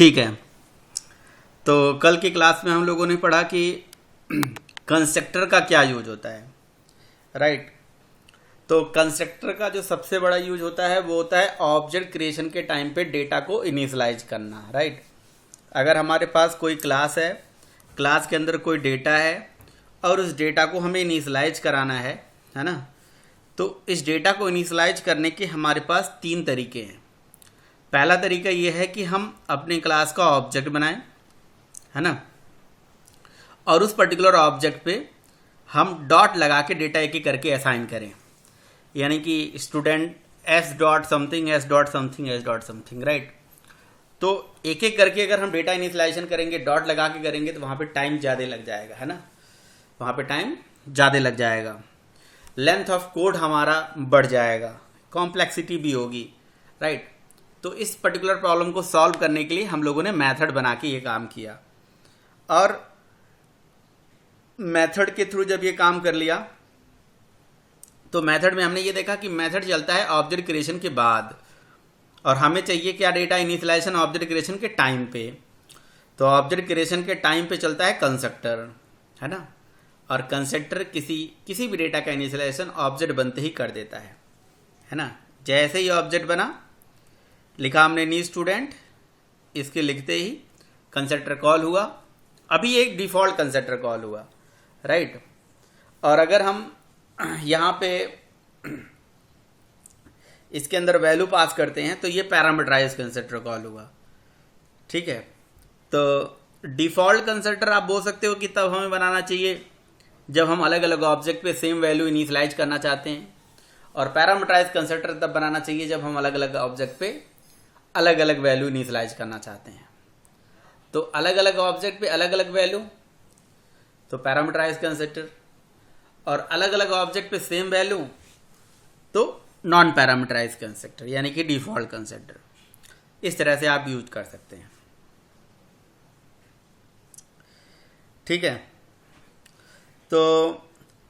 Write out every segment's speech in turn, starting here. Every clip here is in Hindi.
ठीक है। तो कल की क्लास में हम लोगों ने पढ़ा कि कंस्ट्रक्टर का क्या यूज होता है, राइट। तो कंस्ट्रक्टर का जो सबसे बड़ा यूज होता है वो होता है ऑब्जेक्ट क्रिएशन के टाइम पे डेटा को इनिशियलाइज करना, राइट। अगर हमारे पास कोई क्लास है, क्लास के अंदर कोई डेटा है और उस डेटा को हमें इनिशियलाइज कराना है ना। तो इस डेटा को इनिशियलाइज करने के हमारे पास 3 तरीके हैं। पहला तरीका ये है कि हम अपने क्लास का ऑब्जेक्ट बनाएं, है ना, और उस पर्टिकुलर ऑब्जेक्ट पे हम डॉट लगा के डेटा एक एक करके असाइन करें। यानी कि student S dot something S dot something S dot something, right. तो एक एक करके अगर हम डेटा इनिशियलाइजेशन करेंगे, डॉट लगा के करेंगे, तो वहाँ पे टाइम ज़्यादा लग जाएगा, है ना, वहाँ पे टाइम ज़्यादा लग जाएगा, लेंथ ऑफ कोड हमारा बढ़ जाएगा, कॉम्प्लेक्सिटी भी होगी, राइट। तो इस पर्टिकुलर प्रॉब्लम को सॉल्व करने के लिए हम लोगों ने मेथड बना के ये काम किया। और मेथड के थ्रू जब ये काम कर लिया तो मेथड में हमने ये देखा कि मेथड चलता है ऑब्जेक्ट क्रिएशन के बाद, और हमें चाहिए क्या, डेटा इनिशियलाइजेशन ऑब्जेक्ट क्रिएशन के टाइम पे। तो ऑब्जेक्ट क्रिएशन के टाइम पे चलता है कंस्ट्रक्टर, है ना, और कंस्ट्रक्टर किसी भी डेटा का इनिशियलाइजेशन ऑब्जेक्ट बनते ही कर देता है ना। जैसे ही ऑब्जेक्ट बना, लिखा हमने न्यू स्टूडेंट, इसके लिखते ही कंस्ट्रक्टर कॉल हुआ। अभी एक डिफ़ॉल्ट कंस्ट्रक्टर कॉल हुआ, राइट। और अगर हम यहाँ पे इसके अंदर वैल्यू पास करते हैं तो ये पैरामीटराइज कंस्ट्रक्टर कॉल हुआ, ठीक है। तो डिफ़ॉल्ट कंस्ट्रक्टर आप बोल सकते हो कि तब हमें बनाना चाहिए जब हम अलग अलग ऑब्जेक्ट पे सेम वैल्यू इनिशियलाइज करना चाहते हैं, और पैरामीटराइज कंस्ट्रक्टर तब बनाना चाहिए जब हम अलग अलग ऑब्जेक्ट पे अलग अलग वैल्यू इनिशियलाइज करना चाहते हैं। तो अलग अलग ऑब्जेक्ट पे अलग अलग वैल्यू, तो पैरामीटराइज कंस्ट्रक्टर, और अलग अलग ऑब्जेक्ट पे सेम वैल्यू, तो नॉन पैरामीटराइज कंस्ट्रक्टर, यानी कि डिफ़ॉल्ट कंस्ट्रक्टर। इस तरह से आप यूज कर सकते हैं, ठीक है। तो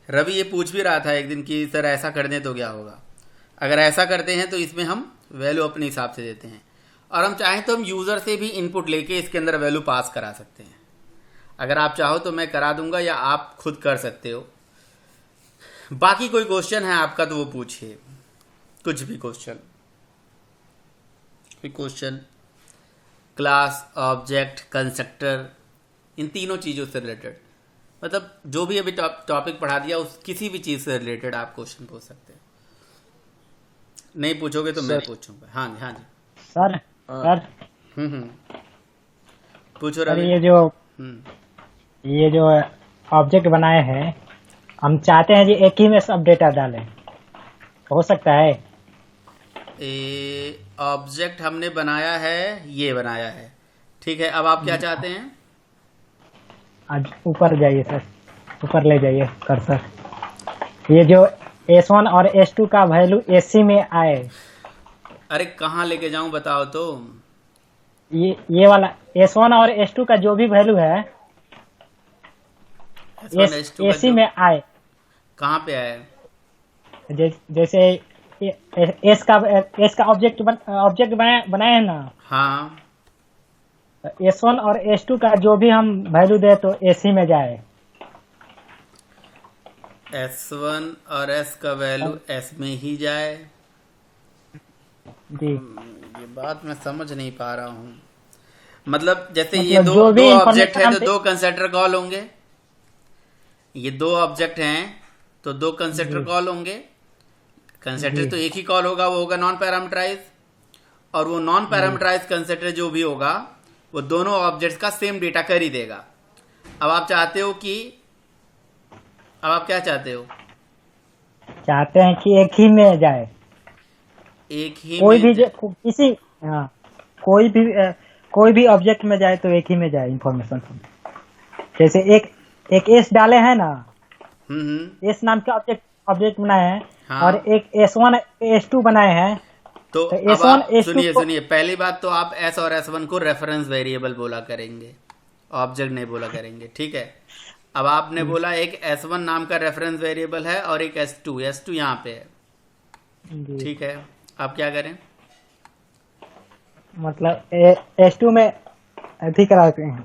रवि ये पूछ भी रहा था एक दिन कि सर ऐसा कर दें तो क्या होगा। अगर ऐसा करते हैं तो इसमें हम वैल्यू अपने हिसाब से देते हैं, और हम चाहें तो हम यूज़र से भी इनपुट लेके इसके अंदर वैल्यू पास करा सकते हैं। अगर आप चाहो तो मैं करा दूंगा, या आप खुद कर सकते हो। बाकी कोई क्वेश्चन है आपका तो वो पूछिए, कुछ भी क्वेश्चन, कोई क्वेश्चन, क्लास, ऑब्जेक्ट, कंस्ट्रक्टर, इन तीनों चीज़ों से रिलेटेड, मतलब जो भी अभी टॉपिक पढ़ा दिया उस किसी भी चीज़ से रिलेटेड आप क्वेश्चन पूछ सकते हैं। नहीं पूछोगे तो मैं पूछूंगा। हाँ जी, हाँ जी सर। सर पूछो सर, रवि। ये जो ऑब्जेक्ट बनाए हैं, हम चाहते हैं कि एक ही में सब डेटा डालें, हो सकता है? ऑब्जेक्ट हमने बनाया है, ये बनाया है, ठीक है। अब आप क्या चाहते हैं? आज ऊपर जाइए सर, ऊपर ले जाइए कर्सर। ये जो S1 और S2 का वैल्यू AC में आए। अरे कहाँ लेके जाऊं बताओ तो। ये वाला S1 और S2 का जो भी वैल्यू है S1 S2 का AC जो में आए। कहाँ पे आया है? जैसे एस का ऑब्जेक्ट बनाए हैं ना। हाँ, S1 और S2 का जो भी हम वैल्यू दे तो AC में जाए। S1 और S का वैल्यू S में ही जाए। जी, ये बात मैं समझ नहीं पा रहा हूँ। मतलब जैसे ये मतलब दो जो भी ऑब्जेक्ट है इंफॉर्मेशन तो 2 कंस्ट्रक्टर कॉल होंगे। ये 2 ऑब्जेक्ट हैं तो 2 कंस्ट्रक्टर कॉल होंगे। कंस्ट्रक्टर तो एक ही कॉल होगा, वो होगा नॉन पैरामीटराइज, और वो नॉन पैरामीटराइज कंस्ट्रक्टर जो भी होगा वो दोनों ऑब्जेक्ट्स का सेम डेटा कर ही देगा। अब आप चाहते हो कि, अब आप क्या चाहते हो? चाहते हैं कि एक ही में जाए, एक ही कोई में भी किसी, हाँ, कोई भी ऑब्जेक्ट में जाए तो एक ही में जाए इंफॉर्मेशन। जैसे एक एस डाले हैं ना, एस नाम के ऑब्जेक्ट बनाए हैं, हाँ। और एक S1 S2 बनाए हैं। तो अब S1 आप S2 सुनिए, पहली बात तो आप S और S1 को रेफरेंस वेरिएबल बोला करेंगे, ऑब्जेक्ट नहीं बोला करेंगे, ठीक है। अब आपने बोला एक S1 नाम का रेफरेंस वेरिएबल है और एक S2 यहाँ पे है, ठीक है। अब क्या करें? मतलब S2 में अथी कराते हैं,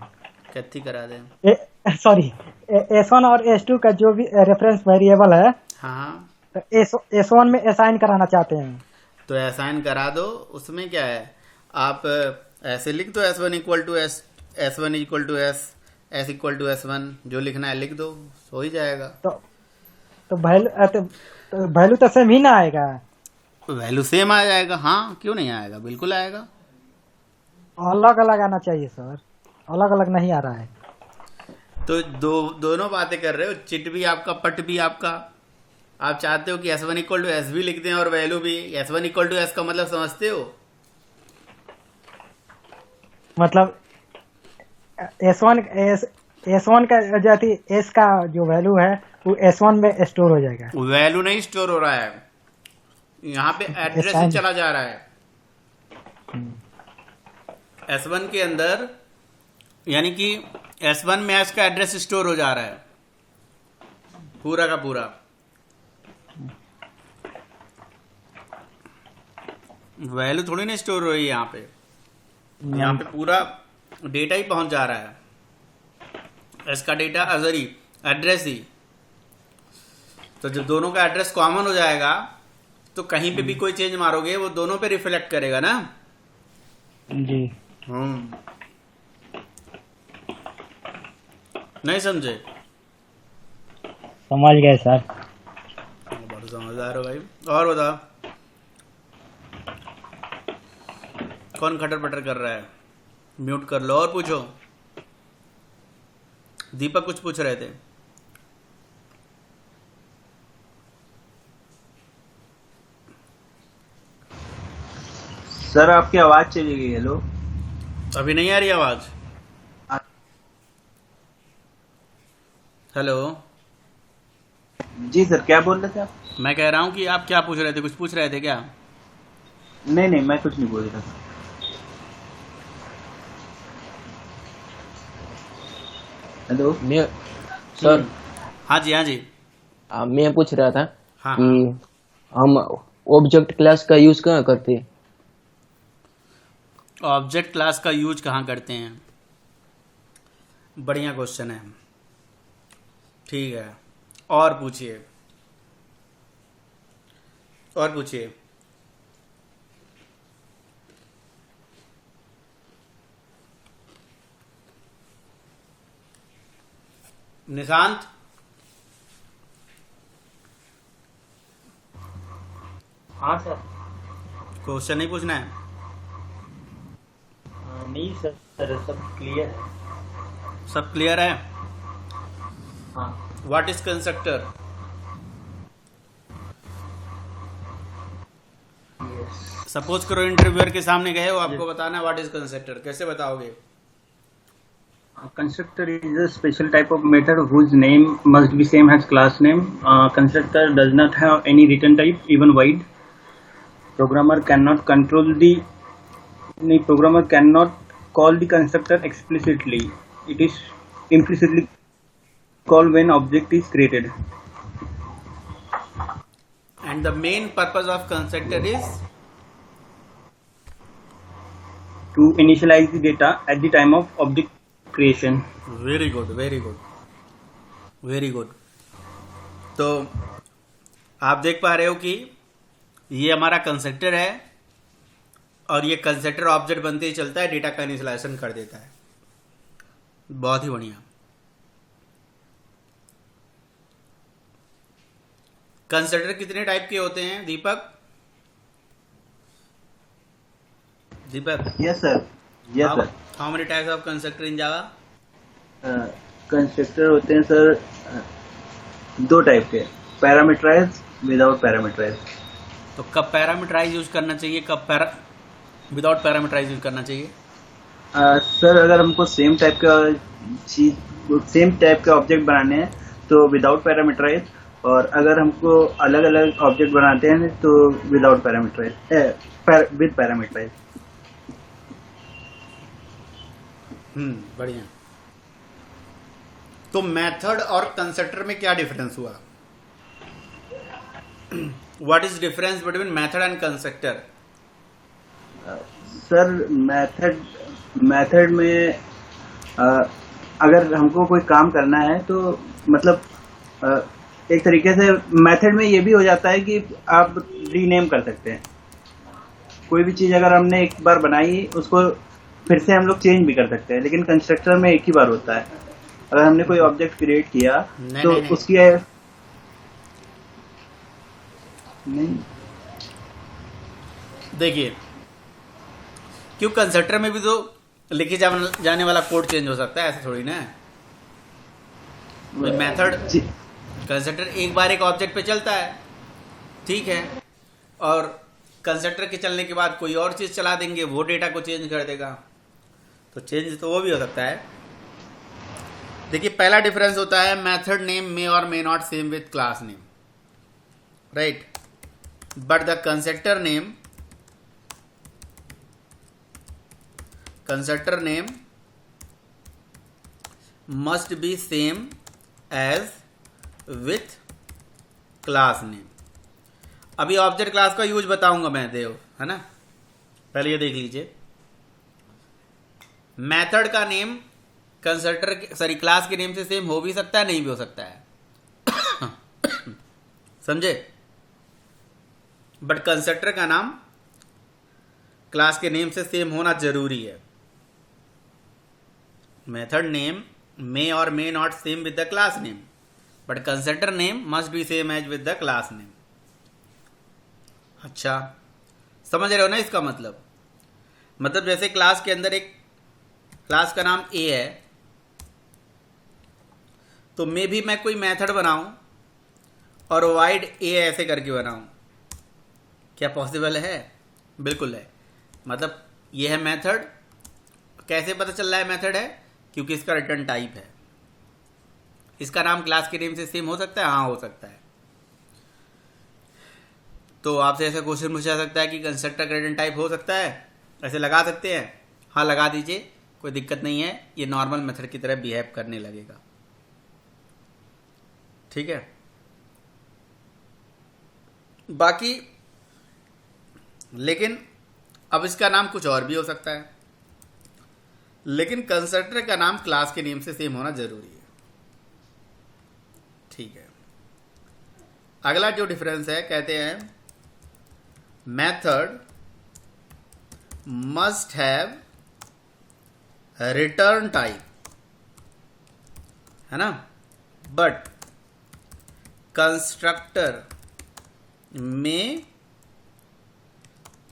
कैथी करा दें। सॉरी S1 और S2 का जो भी रेफरेंस वेरिएबल है, हाँ, तो S1 में असाइन कराना चाहते हैं। तो असाइन करा दो। उसमें क्या है, आप ऐसे लिख दो S1 equal to S, S1 equal to S, S equal to S1, जो लिखना है लिख दो, हो ही जाएगा। तो वैल्यू तो सेम ही ना आएगा। वैल्यू सेम आ जाएगा, हाँ क्यों नहीं आएगा, बिल्कुल आएगा। अलग अलग आना चाहिए सर, अलग अलग नहीं आ रहा है। तो दोनों बातें कर रहे हो, चिट भी आपका, पट भी आपका। आप चाहते हो कि S1 इक्वल टू एस भी लिख दें और वैल्यू भी। S1 इक्वल टू एस का मतलब समझते हो? मतलब S1 का जाती S का जो वैल्यू है वो S1 में स्टोर हो जाएगा। वैल्यू नहीं स्टोर हो रहा है, यहाँ पे एड्रेस ही चला जा रहा है S1 के अंदर, यानी कि S1 में S का एड्रेस स्टोर हो जा रहा है पूरा का पूरा। वैल्यू थोड़ी ना स्टोर हो रही है यहाँ पे पूरा डेटा ही पहुंच जा रहा है। इसका डेटा अजरी एड्रेस ही, तो जब दोनों का एड्रेस कॉमन हो जाएगा तो कहीं पे भी कोई चेंज मारोगे वो दोनों पे रिफ्लेक्ट करेगा ना जी। नहीं समझे? समझ गए सर। बहुत समझदार हो भाई। और बताओ, कौन खटर पटर कर रहा है? म्यूट कर लो और पूछो। दीपक कुछ पूछ रहे थे। सर आपकी आवाज चली गई। हेलो, अभी नहीं आ रही आवाज? हेलो जी सर, क्या बोल रहे थे आप? मैं कह रहा हूँ कि आप क्या पूछ रहे थे, कुछ पूछ रहे थे क्या? नहीं नहीं, मैं कुछ नहीं बोल रहा था। हेलो मैं सर, हाँ जी, हाँ जी। मैं पूछ रहा था हाँ, कि हम ऑब्जेक्ट क्लास का यूज कहाँ करते हैं? ऑब्जेक्ट क्लास का यूज कहाँ करते हैं? बढ़िया क्वेश्चन है, ठीक है। और पूछिए, और पूछिए। निशांत, हाँ सर। क्वेश्चन नहीं पूछना है? नहीं सर, सब क्लियर है। सब क्लियर है? हाँ। What is constructor? सपोज करो इंटरव्यूअर के सामने गए हो, आपको बताना है व्हाट इज कंस्ट्रक्टर, कैसे बताओगे? Constructor is a special type of method whose name must be same as class name. Constructor does not have any return type, even void. Programmer cannot call the constructor explicitly. It is implicitly called when object is created. And the main purpose of constructor is To initialize the data at the time of object creation. Very good, very good, very good. तो आप देख पा रहे हो कि ये हमारा कंस्ट्रक्टर है और ये कंस्ट्रक्टर ऑब्जेक्ट बनते ही चलता है, डेटा का इनिशियलाइजेशन कर देता है। बहुत ही बढ़िया। कंस्ट्रक्टर कितने टाइप के होते हैं Deepak? Deepak, yes sir, yes sir. How many types of constructor in Java? Constructor होते हैं सर दो टाइप के, पैरामीटराइज, विदाउट पैरामीटराइज। तो कब पैरामीटराइज यूज करना चाहिए, कब विदाउट पैरामीटराइज यूज करना चाहिए? सर अगर हमको सेम टाइप का ऑब्जेक्ट बनाने हैं तो विदाउट पैरामीटराइज, और अगर हमको अलग अलग ऑब्जेक्ट बनाते हैं तो विदाउट पैरामीटराइज, विद पैरामीटराइज। बढ़िया। तो मेथड और कंस्ट्रक्टर में क्या डिफरेंस हुआ? What is difference between method and constructor? Sir method में अगर हमको कोई काम करना है तो मतलब एक तरीके से मेथड में ये भी हो जाता है कि आप रीनेम कर सकते हैं। कोई भी चीज अगर हमने एक बार बनाई उसको फिर से हम लोग चेंज भी कर सकते हैं, लेकिन कंस्ट्रक्टर में एक ही बार होता है। अगर हमने कोई ऑब्जेक्ट क्रिएट किया तो नहीं। उसकी नहीं देखिए, क्यों कंस्ट्रक्टर में भी तो लिखे जाने वाला कोड चेंज हो सकता है, ऐसा थोड़ी ना है। मेथड कंस्ट्रक्टर एक बार एक ऑब्जेक्ट पे चलता है, ठीक है, और कंस्ट्रक्टर के चलने के बाद कोई और चीज चला देंगे, वो डेटा को चेंज कर देगा, तो चेंज तो वो भी हो सकता है। देखिए, पहला डिफरेंस होता है मेथड नेम मे और may not same with class name, right, but the constructor name must be same as with class name. अभी ऑब्जेक्ट क्लास का यूज बताऊंगा मैं, देव, है ना। पहले ये देख लीजिए, मेथड का नेम कंस्ट्रक्टर क्लास के नेम से सेम हो भी सकता है, नहीं भी हो सकता है समझे। बट कंस्ट्रक्टर का नाम क्लास के नेम से सेम होना जरूरी है। Method name may or may not same with the class name, but constructor name must be same as with the class name। अच्छा, समझ रहे हो ना इसका मतलब जैसे क्लास के अंदर एक क्लास का नाम A है, तो मे भी मैं कोई मेथड बनाऊं और वाइड A ऐसे करके बनाऊं, क्या पॉसिबल है? बिल्कुल है। मतलब ये है मेथड, कैसे पता चल रहा है मेथड है? क्योंकि इसका रिटर्न टाइप है। इसका नाम क्लास के नेम से सेम हो सकता है, हाँ हो सकता है। तो आपसे ऐसा क्वेश्चन पूछा जा सकता है कि कंस्ट्रक्टर का रिटर्न टाइप हो सकता है, ऐसे लगा सकते हैं, हाँ लगा दीजिए, कोई दिक्कत नहीं है, ये नॉर्मल मेथड की तरह बिहेव करने लगेगा, ठीक है। बाकी लेकिन अब इसका नाम कुछ और भी हो सकता है, लेकिन कंस्ट्रक्टर का नाम क्लास के नेम से सेम होना जरूरी है, ठीक है। अगला जो डिफरेंस है, कहते हैं method must have return type, है ना, बट कंस्ट्रक्टर मे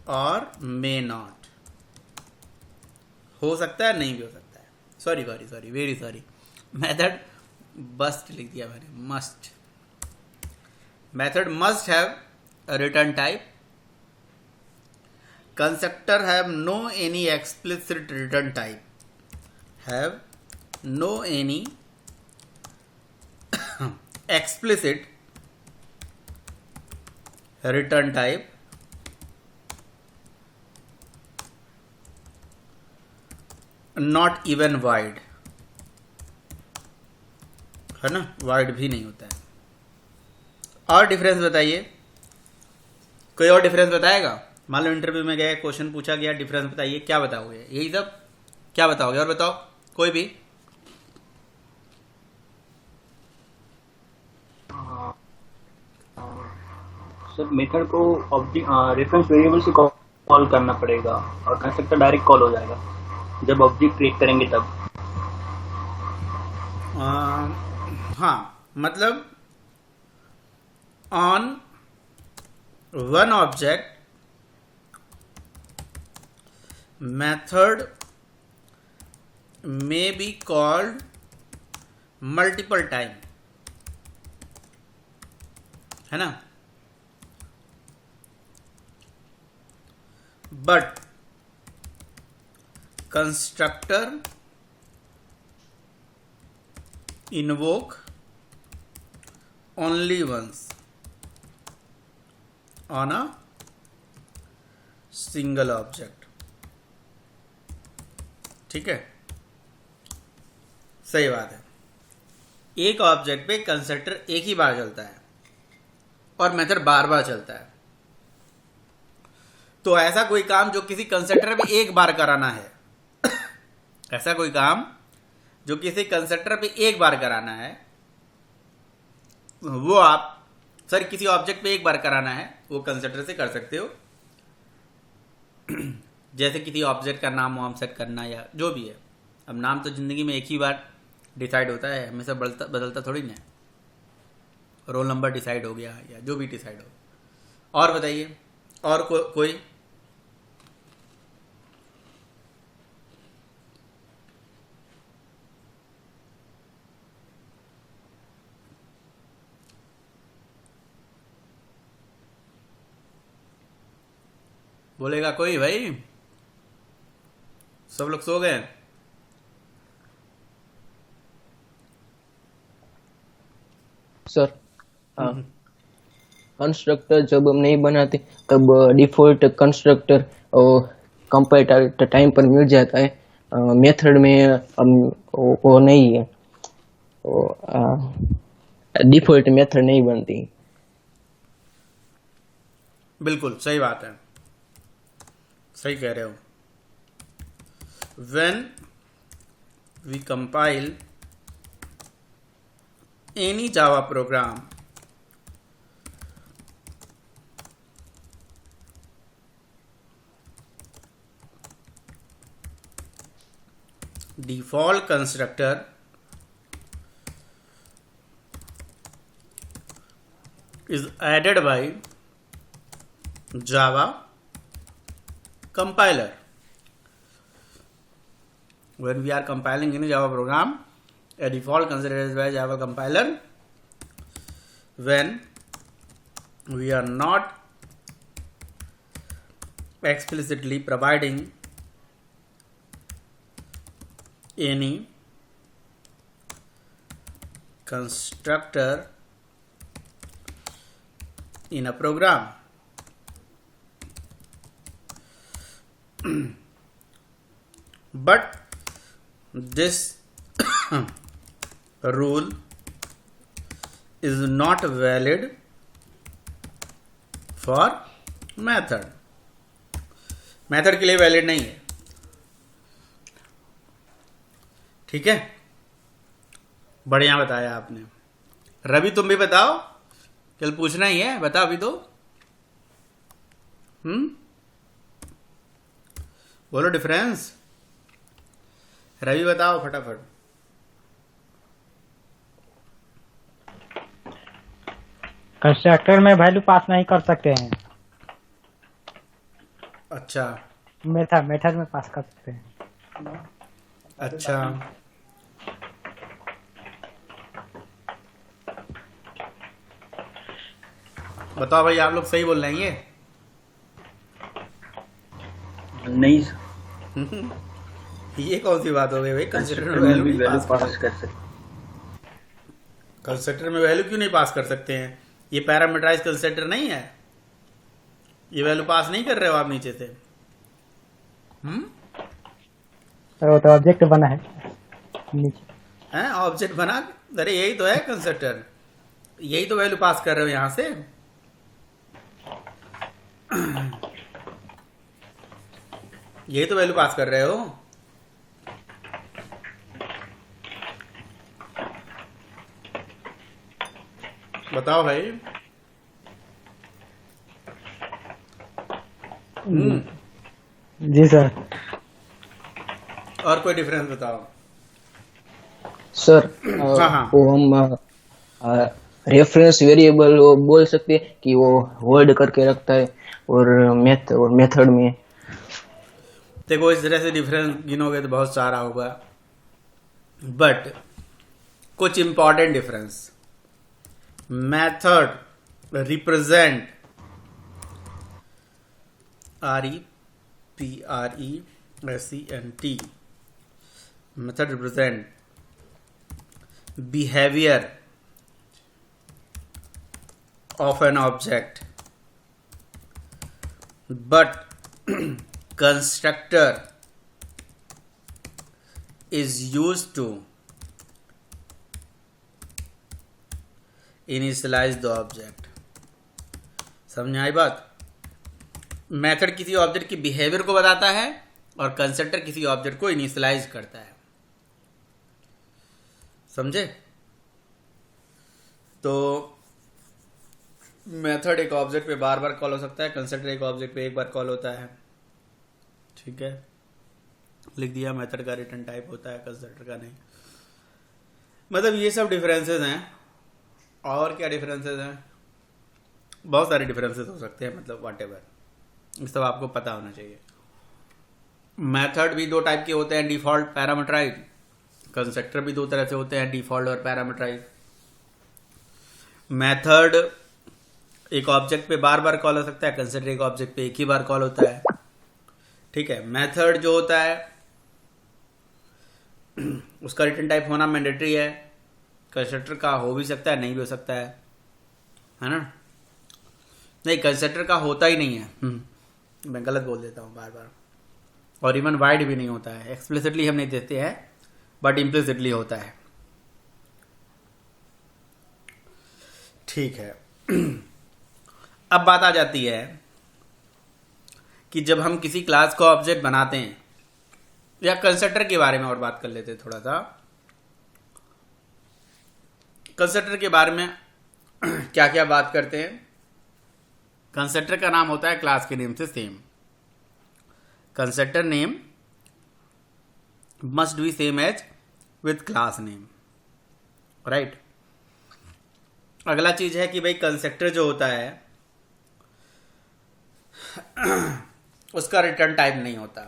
और मे नॉट, हो सकता है, नहीं भी हो सकता है। Sorry very sorry, method must लिख दिया मैंने, must. Method must have return type, constructor have no any explicit return type, have no any explicit return type, not even void, है ना, वाइड भी नहीं होता है। और डिफरेंस बताइए, कोई और डिफरेंस बताएगा? मान लो इंटरव्यू में गए, क्वेश्चन पूछा गया, डिफरेंस बताइए, क्या बताओगे? यही सब, क्या बताओगे? और बताओ कोई भी। सर मेथड को ऑब्जेक्ट रेफरेंस वेरिएबल से कॉल करना पड़ेगा और कंस्ट्रक्टर डायरेक्ट कॉल हो जाएगा जब ऑब्जेक्ट क्रिएट करेंगे तब। हाँ, मतलब on one object method may be called multiple time, है ना, but constructor invoke only once on a single object, ठीक है, सही बात है। एक ऑब्जेक्ट पे कंस्ट्रक्टर एक ही बार चलता है और मेथड बार बार चलता है। तो ऐसा कोई काम जो किसी कंस्ट्रक्टर में एक बार कराना है ऐसा कोई काम जो किसी कंस्ट्रक्टर पे एक बार कराना है, वो आप सर किसी ऑब्जेक्ट पे एक बार कराना है वो कंस्ट्रक्टर से कर सकते हो। जैसे किसी ऑब्जेक्ट का नाम वाम सेट करना या जो भी है। अब नाम तो ज़िंदगी में एक ही बार डिसाइड होता है, हमेशा बदलता थोड़ी ना। रोल नंबर डिसाइड हो गया या जो भी डिसाइड हो। और बताइए, और कोई? बोलेगा कोई भाई? सब लोग सो गए? सर कंस्ट्रक्टर जब हम नहीं बनाते तब डिफॉल्ट कंस्ट्रक्टर कंपाइल टाइम पर मिल जाता है। मेथड में हम वो नहीं है, डिफॉल्ट मेथड नहीं बनती। बिल्कुल सही बात है, सही कह रहे हो। When we compile any Java program, default constructor is added by Java compiler. When we are compiling in a Java program, a default considered by Java compiler. When we are not explicitly providing any constructor in a program. But this rule is not valid for method. Method के लिए वैलिड नहीं है। ठीक है, बढ़िया बताया आपने। रवि तुम भी बताओ, कल पूछना ही है, बता अभी तो। बोलो डिफरेंस। रवि बताओ फटाफट। कंस्ट्रक्टर में वैल्यू पास नहीं कर सकते हैं। अच्छा मेथड में पास कर सकते हैं। अच्छा, बताओ भाई, आप लोग सही बोल रहे हैं ये? नहीं सर, ये कौन सी बात हो गई भाई? कंस्ट्रक्टर में में वैल्यू भी नहीं वैल्यू पास पास कर सकते। कंस्ट्रक्टर में वैल्यू क्यों नहीं पास कर सकते हैं? ये पैरामीटराइज कंस्ट्रक्टर नहीं है, ये वैल्यू पास नहीं कर रहे हो आप नीचे से। वो तो ऑब्जेक्ट बना है नीचे। हैं ऑब्जेक्ट बना? अरे यही तो है कंस्ट्रक्टर, यही तो वैल्यू पास कर रहे हो यहां से। यही तो वैल्यू पास कर रहे हो। बताओ भाई। जी सर। और कोई डिफरेंस बताओ। सर हाँ। वो हम रेफरेंस वेरिएबल बोल सकते हैं कि वो होल्ड करके रखता है, और मेथड में देखो इस तरह से डिफरेंस गिनोगे तो बहुत सारा होगा, बट कुछ important difference. Method represent REPRESENT method represent behavior of an object, but constructor is used to initialize the object। समझ आई बात? मेथड किसी ऑब्जेक्ट की बिहेवियर को बताता है और कंस्ट्रक्टर किसी ऑब्जेक्ट को इनिशियलाइज करता है। समझे? तो मेथड एक ऑब्जेक्ट पे बार बार कॉल हो सकता है, कंस्ट्रक्टर एक ऑब्जेक्ट पे एक बार कॉल होता है। ठीक है, लिख दिया मेथड का रिटर्न टाइप होता है, कंस्ट्रक्टर का नहीं। मतलब ये सब डिफरेंसेस हैं। और क्या डिफरेंसेस हैं? बहुत सारे डिफरेंसेस हो सकते हैं, मतलब व्हाटएवर, ये सब आपको पता होना चाहिए। मेथड भी दो टाइप के होते हैं, डिफॉल्ट, पैरामीटराइज। कंस्ट्रक्टर भी दो तरह से होते हैं, डिफॉल्ट और पैरामीटराइज। मेथड एक ऑब्जेक्ट पे बार बार कॉल हो सकता है, कंस्ट्रक्टर एक ऑब्जेक्ट पे एक ही बार कॉल होता है। ठीक है, मेथड जो होता है उसका रिटर्न टाइप होना मैंडेटरी है। कंस्ट्रक्टर का हो भी सकता है, नहीं भी हो सकता है ना? नहीं, कंस्ट्रक्टर का होता ही नहीं है। मैं गलत बोल देता हूँ बार बार। और इवन वाइड भी नहीं होता है। एक्सप्लिसिटली हम नहीं देते हैं, बट इम्प्लिसिटली होता है। ठीक है। अब बात आ जाती है कि जब हम किसी क्लास का ऑब्जेक्ट बनाते हैं, या कंस्ट्रक्टर के बारे में और बात कर लेते हैं थोड़ा सा। कंस्ट्रक्टर के बारे में क्या क्या बात करते हैं? कंस्ट्रक्टर का नाम होता है क्लास के नेम से same. Constructor name must be same as with class name, right? अगला चीज है कि भाई कंस्ट्रक्टर जो होता है उसका रिटर्न टाइप नहीं होता।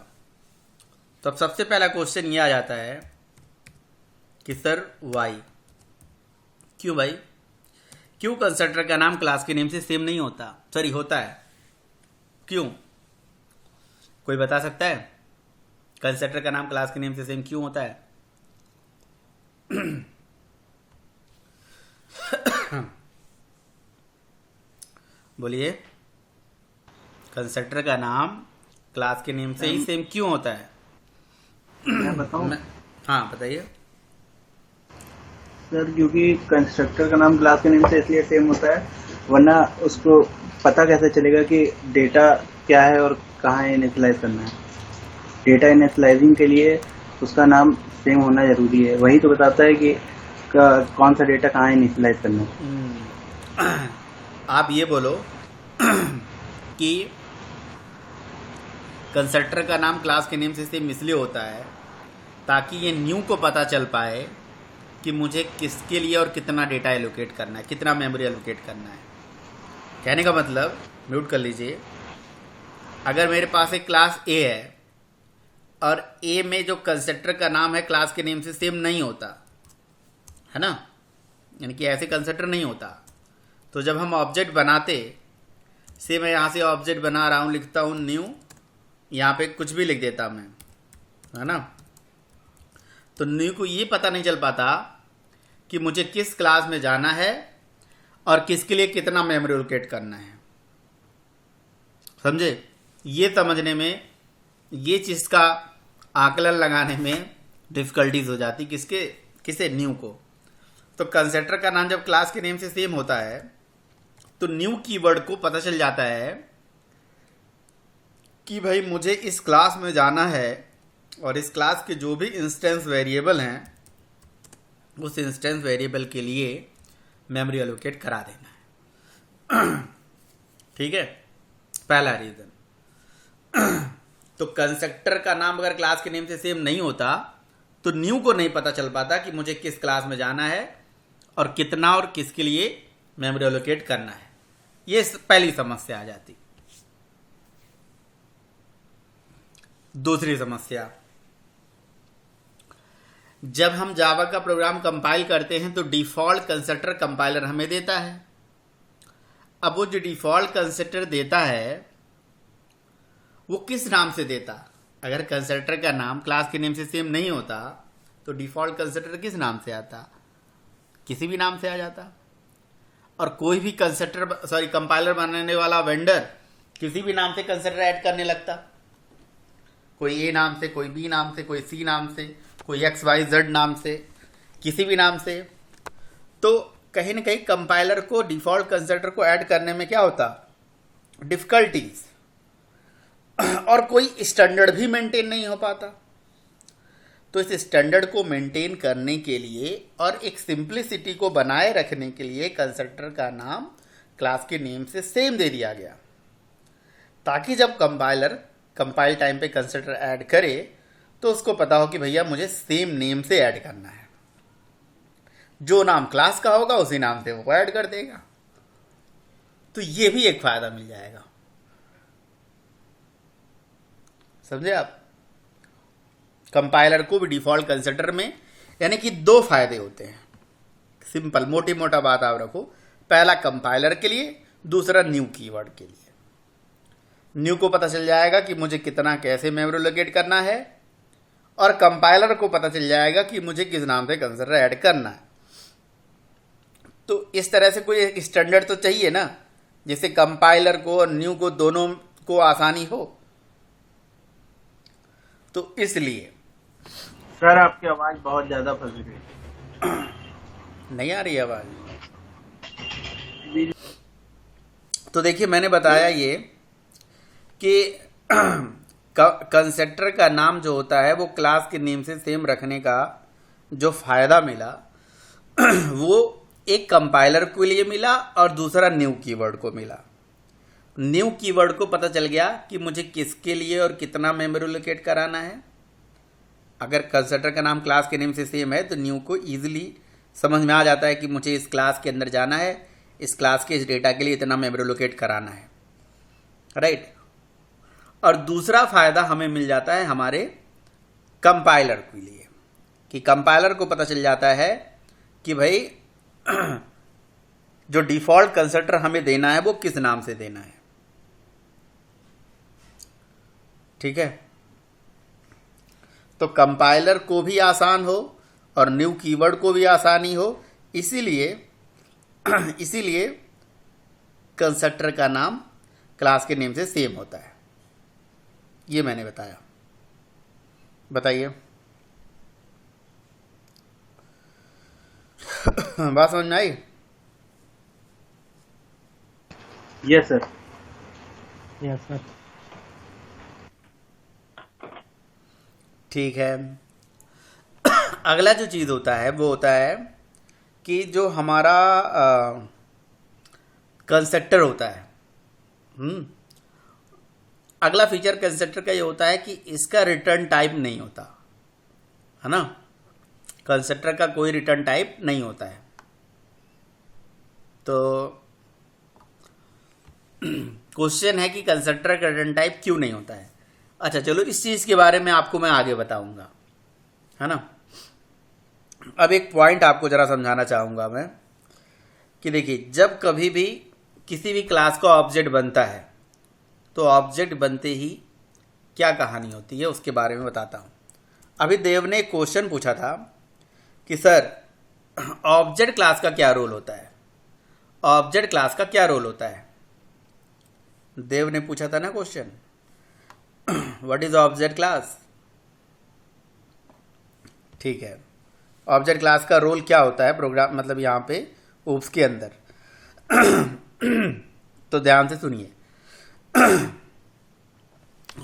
तो अब सबसे पहला क्वेश्चन ये आ जाता है कि सर वाई, क्यों भाई? क्यों कंस्ट्रक्टर का नाम क्लास के नेम से सेम नहीं होता? सॉरी, होता है, क्यों? कोई बता सकता है? कंस्ट्रक्टर का नाम क्लास के नेम से सेम क्यों होता है? बोलिए, कंस्ट्रक्टर का नाम क्लास के नेम से ही सेम क्यों होता है? मैं बताऊं? हाँ, बताइए सर, क्योंकि कंस्ट्रक्टर का नाम क्लास के नेम से इसलिए सेम होता है, वरना उसको पता कैसे चलेगा कि डेटा क्या है और कहाँ इनिशियलाइज करना है। डेटा इनिशियलाइजिंग के लिए उसका नाम सेम होना जरूरी है। वही तो बताता है कि कौन सा डेटा कहाँ इनिशियलाइज करना है। आप ये बोलो कि कंस्ट्रक्टर का नाम क्लास के नेम से सेम इसलिए होता है ताकि ये न्यू को पता चल पाए कि मुझे किसके लिए और कितना डेटा एलोकेट करना है, कितना मेमोरी एलोकेट करना है। कहने का मतलब, म्यूट कर लीजिए, अगर मेरे पास एक क्लास ए है और ए में जो कंस्ट्रक्टर का नाम है क्लास के नेम से सेम नहीं होता है ना, यानी कि ऐसे कंस्ट्रक्टर नहीं होता, तो जब हम ऑब्जेक्ट बनाते, से मैं यहाँ से ऑब्जेक्ट बना रहा हूँ, लिखता हूँ न्यू, यहाँ पे कुछ भी लिख देता मैं, है ना, तो न्यू को ये पता नहीं चल पाता कि मुझे किस क्लास में जाना है और किसके लिए कितना मेमोरी एलोकेट करना है। समझे? ये समझने में, ये चीज़ का आकलन लगाने में डिफिकल्टीज हो जाती, किसे? न्यू को। तो कंस्ट्रक्टर का नाम जब क्लास के नेम से सेम होता है तो न्यू कीवर्ड को पता चल जाता है कि भाई मुझे इस क्लास में जाना है और इस क्लास के जो भी इंस्टेंस वेरिएबल हैं उस इंस्टेंस वेरिएबल के लिए मेमोरी एलोकेट करा देना है। ठीक है, पहला रीजन। तो कंस्ट्रक्टर का नाम अगर क्लास के नेम से सेम नहीं होता तो न्यू को नहीं पता चल पाता कि मुझे किस क्लास में जाना है और कितना और किसके लिए मेमोरी एलोकेट करना है। ये पहली समस्या आ जाती। दूसरी समस्या, जब हम जावा का प्रोग्राम कंपाइल करते हैं तो डिफॉल्ट कंस्ट्रक्टर कंपाइलर हमें देता है। अब वो जो डिफॉल्ट कंस्ट्रक्टर देता है वो किस नाम से देता? अगर कंस्ट्रक्टर का नाम क्लास के नेम से सेम नहीं होता तो डिफॉल्ट कंस्ट्रक्टर किस नाम से आता? किसी भी नाम से आ जाता। और कोई भी कंपाइलर बनाने वाला वेंडर किसी भी नाम से कंस्ट्रक्टर ऐड करने लगता, कोई ए नाम से, कोई बी नाम से, कोई सी नाम से, कोई XYZ नाम से, किसी भी नाम से। तो कहीं ना कहीं कंपाइलर को डिफॉल्ट कंस्ट्रक्टर को ऐड करने में क्या होता? डिफिकल्टीज, और कोई स्टैंडर्ड भी मेंटेन नहीं हो पाता। तो इस स्टैंडर्ड को मेंटेन करने के लिए और एक सिंप्लिसिटी को बनाए रखने के लिए कंस्ट्रक्टर का नाम क्लास के नेम से सेम दे दिया गया, ताकि जब कंपाइल टाइम पे कंस्ट्रक्टर ऐड करे तो उसको पता हो कि भैया मुझे सेम नेम से ऐड करना है। जो नाम क्लास का होगा उसी नाम से वो ऐड कर देगा। तो ये भी एक फायदा मिल जाएगा, समझे आप। कंपाइलर को भी डिफॉल्ट कंस्ट्रक्टर में, यानी कि दो फायदे होते हैं, सिंपल मोटी मोटा बात आप रखो। पहला कंपाइलर के लिए, दूसरा न्यू कीवर्ड के लिए। न्यू को पता चल जाएगा कि मुझे कितना कैसे मेमोरी लोकेट करना है, और कंपाइलर को पता चल जाएगा कि मुझे किस नाम से कंस्ट्रक्टर ऐड करना है। तो इस तरह से कोई एक स्टैंडर्ड तो चाहिए ना, जिससे कंपाइलर को और न्यू को दोनों को आसानी हो। तो इसलिए सर आपकी आवाज बहुत ज्यादा फंस गई। नहीं आ रही आवाज। तो देखिए मैंने बताया ये कि कंस्ट्रक्टर का नाम जो होता है वो क्लास के नेम से सेम रखने का जो फायदा मिला वो एक कंपाइलर के लिए मिला और दूसरा न्यू कीवर्ड को मिला। न्यू कीवर्ड को पता चल गया कि मुझे किसके लिए और कितना मेमोरी लोकेट कराना है। अगर कंस्ट्रक्टर का नाम क्लास के नेम से सेम है तो न्यू को ईजिली समझ में आ जाता है कि मुझे इस क्लास के अंदर जाना है, इस क्लास के इस डेटा के लिए इतना मेमोरी लोकेट कराना है, राइट। और दूसरा फायदा हमें मिल जाता है हमारे कंपाइलर के लिए, कि कंपाइलर को पता चल जाता है कि भाई जो डिफॉल्ट कंस्ट्रक्टर हमें देना है वो किस नाम से देना है, ठीक है। तो कंपाइलर को भी आसान हो और न्यू कीवर्ड को भी आसानी हो, इसीलिए कंस्ट्रक्टर का नाम क्लास के नेम से सेम होता है। ये मैंने बताया। बताइए बात समझ में आई? Yes sir. Yes sir. ठीक है। अगला जो चीज़ होता है वो होता है कि जो हमारा कंस्ट्रक्टर होता है, अगला फीचर कंस्ट्रक्टर का ये होता है कि इसका रिटर्न टाइप नहीं होता है ना। कंस्ट्रक्टर का कोई रिटर्न टाइप नहीं होता है। तो क्वेश्चन है कि कंस्ट्रक्टर का रिटर्न टाइप क्यों नहीं होता है। अच्छा चलो इस चीज़ के बारे में आपको मैं आगे बताऊंगा, है ना। अब एक पॉइंट आपको जरा समझाना चाहूंगा मैं कि देखिए, जब कभी भी किसी भी क्लास का ऑब्जेक्ट बनता है तो ऑब्जेक्ट बनते ही क्या कहानी होती है उसके बारे में बताता हूं। अभी देव ने एक क्वेश्चन पूछा था कि सर ऑब्जेक्ट क्लास का क्या रोल होता है, ऑब्जेक्ट क्लास का क्या रोल होता है। देव ने पूछा था ना question, what is object class. ठीक है, ऑब्जेक्ट क्लास का रोल क्या होता है प्रोग्राम, मतलब यहां पे oops के अंदर। तो ध्यान से सुनिए।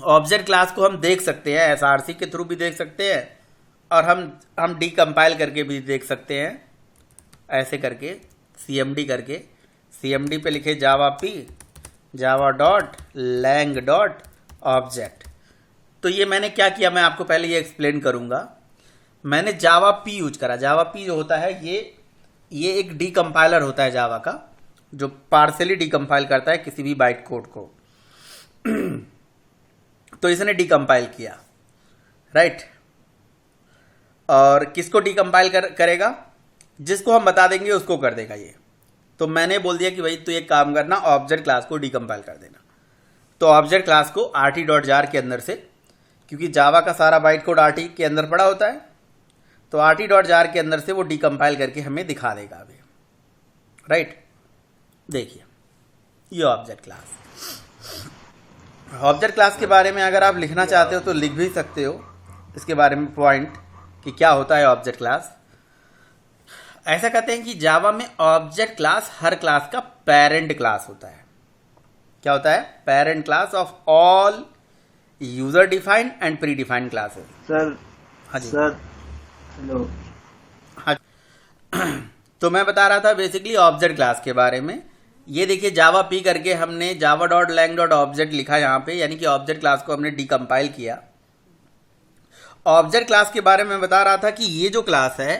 ऑब्जेक्ट क्लास को हम देख सकते हैं, एसआरसी के थ्रू भी देख सकते हैं और हम डीकम्पाइल करके भी देख सकते हैं, ऐसे करके सीएमडी करके। सीएमडी पे लिखे javap java dot lang dot object. तो ये मैंने क्या किया, मैं आपको पहले ये एक्सप्लेन करूंगा। मैंने जावा पी यूज करा। जावा पी जो होता है ये एक डीकम्पाइलर होता है जावा का, जो पार्सली डीकम्पाइल करता है किसी भी बाइट कोड को। तो इसने डीकम्पाइल किया, राइट। और किसको डीकम्पाइल करेगा, जिसको हम बता देंगे उसको कर देगा ये। तो मैंने बोल दिया कि भाई तू एक काम करना, ऑब्जेक्ट क्लास को डीकम्पाइल कर देना। तो ऑब्जेक्ट क्लास को rt.jar के अंदर से, क्योंकि जावा का सारा बाइट कोड rt के अंदर पड़ा होता है, तो rt.jar के अंदर से वो डीकम्पाइल करके हमें दिखा देगा अभी, राइट। देखिए ये ऑब्जेक्ट क्लास। ऑब्जेक्ट क्लास के बारे में अगर आप लिखना चाहते हो तो लिख भी सकते हो इसके बारे में पॉइंट कि क्या होता है ऑब्जेक्ट क्लास। ऐसा कहते हैं कि जावा में ऑब्जेक्ट क्लास हर क्लास का पेरेंट क्लास होता है। क्या होता है, parent class of all user defined and predefined classes. Sir हाँ जी। Sir hello. हाँ। तो मैं बता रहा था बेसिकली ऑब्जेक्ट क्लास के बारे में। ये देखिए जावा पी करके हमने Java dot lang dot object लिखा यहाँ पे, यानी कि ऑब्जेक्ट क्लास को हमने डिकम्पाइल किया। ऑब्जेक्ट क्लास के बारे में बता रहा था कि ये जो क्लास है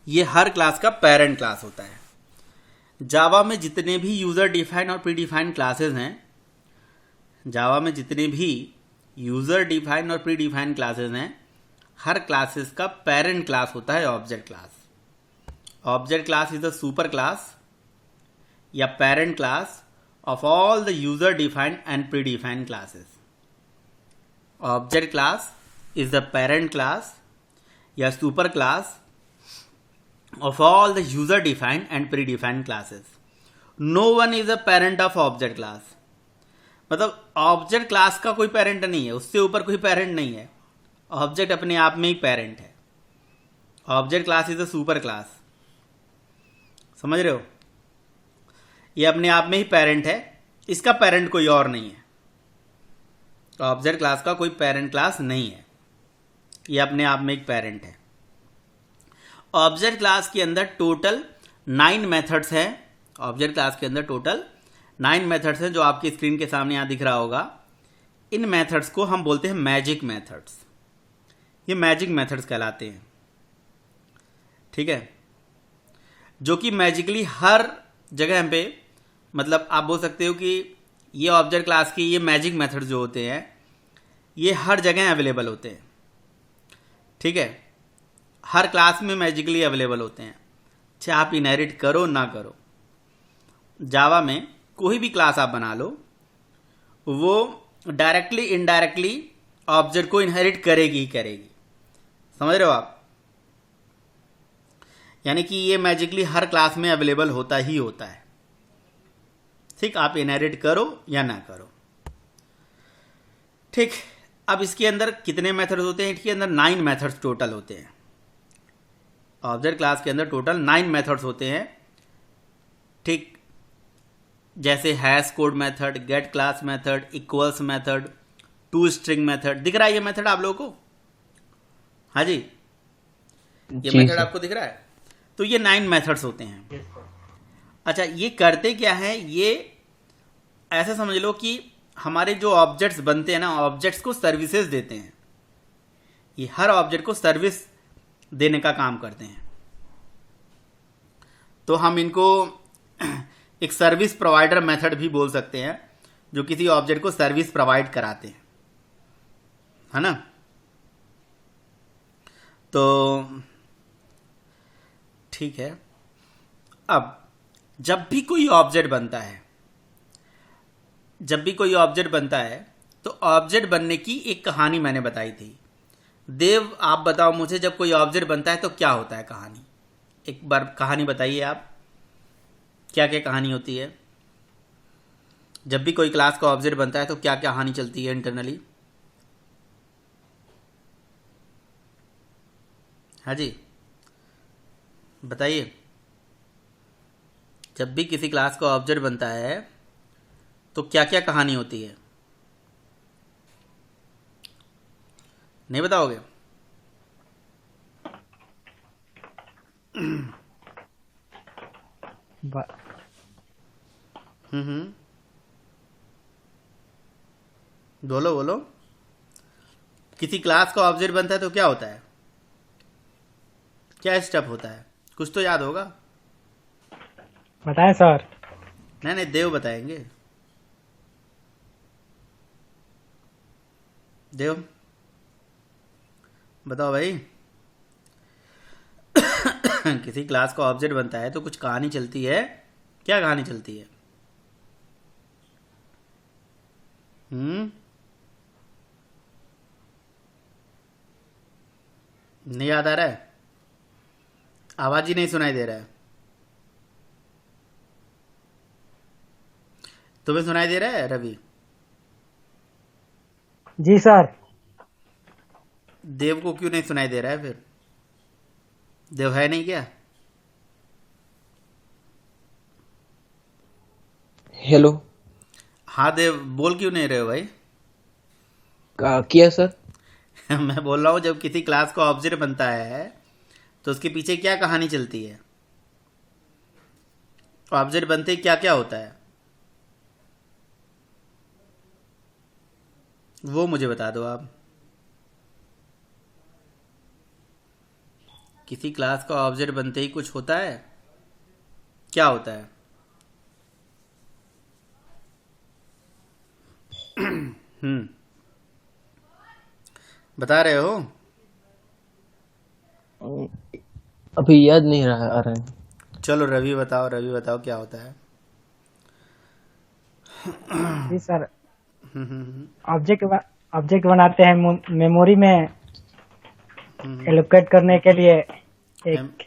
ये हर क्लास का पेरेंट क्लास होता है। जावा में जितने भी यूजर डिफाइंड और प्री डिफाइंड क्लासेस हैं, जावा में जितने भी यूजर डिफाइंड और प्री डिफाइंड क्लासेस हैं, हर क्लासेस का पेरेंट क्लास होता है object class. Object class is the super class या parent class of all the user defined and predefined classes. Object class is the parent class या super class of all the user defined and predefined classes. No one is a parent of object class. मतलब ऑब्जेक्ट क्लास का कोई पेरेंट नहीं है, उससे ऊपर कोई पेरेंट नहीं है। ऑब्जेक्ट अपने आप में ही पेरेंट है। Object class is a super class, समझ रहे हो? ये अपने आप में ही पेरेंट है, इसका पेरेंट कोई और नहीं है। ऑब्जेक्ट क्लास का कोई पेरेंट क्लास नहीं है, ये अपने आप में एक पेरेंट है। ऑब्जेक्ट क्लास के अंदर टोटल 9 मेथड्स हैं। ऑब्जेक्ट क्लास के अंदर टोटल 9 मेथड्स हैं, जो आपकी स्क्रीन के सामने यहाँ दिख रहा होगा। इन मेथड्स को हम बोलते हैं मैजिक मेथड्स। ये मैजिक मेथड्स कहलाते हैं, ठीक है, जो कि मैजिकली हर जगह पे, मतलब आप बोल सकते हो कि ये ऑब्जेक्ट क्लास की ये मैजिक मेथड्स जो होते हैं ये हर जगह अवेलेबल होते हैं, ठीक है, हर क्लास में मैजिकली अवेलेबल होते हैं, चाहे आप इनहेरिट करो ना करो। जावा में कोई भी क्लास आप बना लो, वो डायरेक्टली इनडायरेक्टली ऑब्जेक्ट को इनहेरिट करेगी ही करेगी, समझ रहे हो आप? यानी कि ये मैजिकली हर क्लास में अवेलेबल होता ही होता है, ठीक, आप इनहेरिट करो या ना करो, ठीक। अब इसके अंदर कितने मेथड्स होते हैं? इसके अंदर 9 मेथड्स टोटल होते हैं। ऑब्जेक्ट क्लास के अंदर टोटल 9 मेथड्स होते हैं, ठीक, जैसे hash code method, get class method, equals method, to string method. दिख रहा है ये मेथड आप लोगों को? हाँ जी, ये मेथड आपको दिख रहा है? तो ये 9 मेथड्स होते हैं। अच्छा, ये करते क्या है? ये ऐसे समझ लो कि हमारे जो ऑब्जेक्ट्स बनते हैं ना, ऑब्जेक्ट्स को सर्विसेज देते हैं। ये हर ऑब्जेक्ट को सर्विस देने का काम करते हैं, तो हम इनको एक सर्विस प्रोवाइडर मेथड भी बोल सकते हैं, जो किसी ऑब्जेक्ट को सर्विस प्रोवाइड कराते हैं, है ना? तो ठीक है। अब जब भी कोई ऑब्जेक्ट बनता है, तो ऑब्जेक्ट बनने की एक कहानी मैंने बताई थी। देव, आप बताओ मुझे, जब कोई ऑब्जेक्ट बनता है तो क्या होता है कहानी? एक बार कहानी बताइए आप, क्या क्या कहानी होती है? जब भी कोई क्लास का ऑब्जेक्ट बनता है तो क्या क्या कहानी चलती है इंटरनली? हाँ जी, बताइए। जब भी किसी क्लास का ऑब्जेक्ट बनता है तो क्या क्या कहानी होती है? नहीं बताओगे? बोलो बोलो। किसी क्लास का ऑब्जेक्ट बनता है तो क्या होता है? क्या स्टेप होता है? कुछ तो याद होगा। बताएं सर? नहीं, देव बताएंगे। देव बताओ भाई। किसी क्लास का ऑब्जेक्ट बनता है तो कुछ कहानी चलती है, क्या कहानी चलती है? नहीं याद आ रहा है? आवाज ही नहीं सुनाई दे रहा है? तुम्हें सुनाई दे रहा है रवि? जी सर। देव को क्यों नहीं सुनाई दे रहा है फिर? देव है नहीं क्या? हेलो। हाँ देव, बोल क्यों नहीं रहे हो भाई? किया सर। मैं बोल रहा हूँ जब किसी क्लास का ऑब्जेक्ट बनता है तो उसके पीछे क्या कहानी चलती है? ऑब्जेक्ट बनते ही क्या क्या होता है वो मुझे बता दो आप। किसी क्लास का ऑब्जेक्ट बनते ही कुछ होता है, क्या होता है? हम्म, बता रहे हो? अभी याद नहीं रहा आ रहा है। चलो रवि बताओ, रवि बताओ क्या होता है। जी सर, हम्म, ऑब्जेक्ट ऑब्जेक्ट बनाते हैं मेमोरी में एलोकेट करने के लिए। एम, एक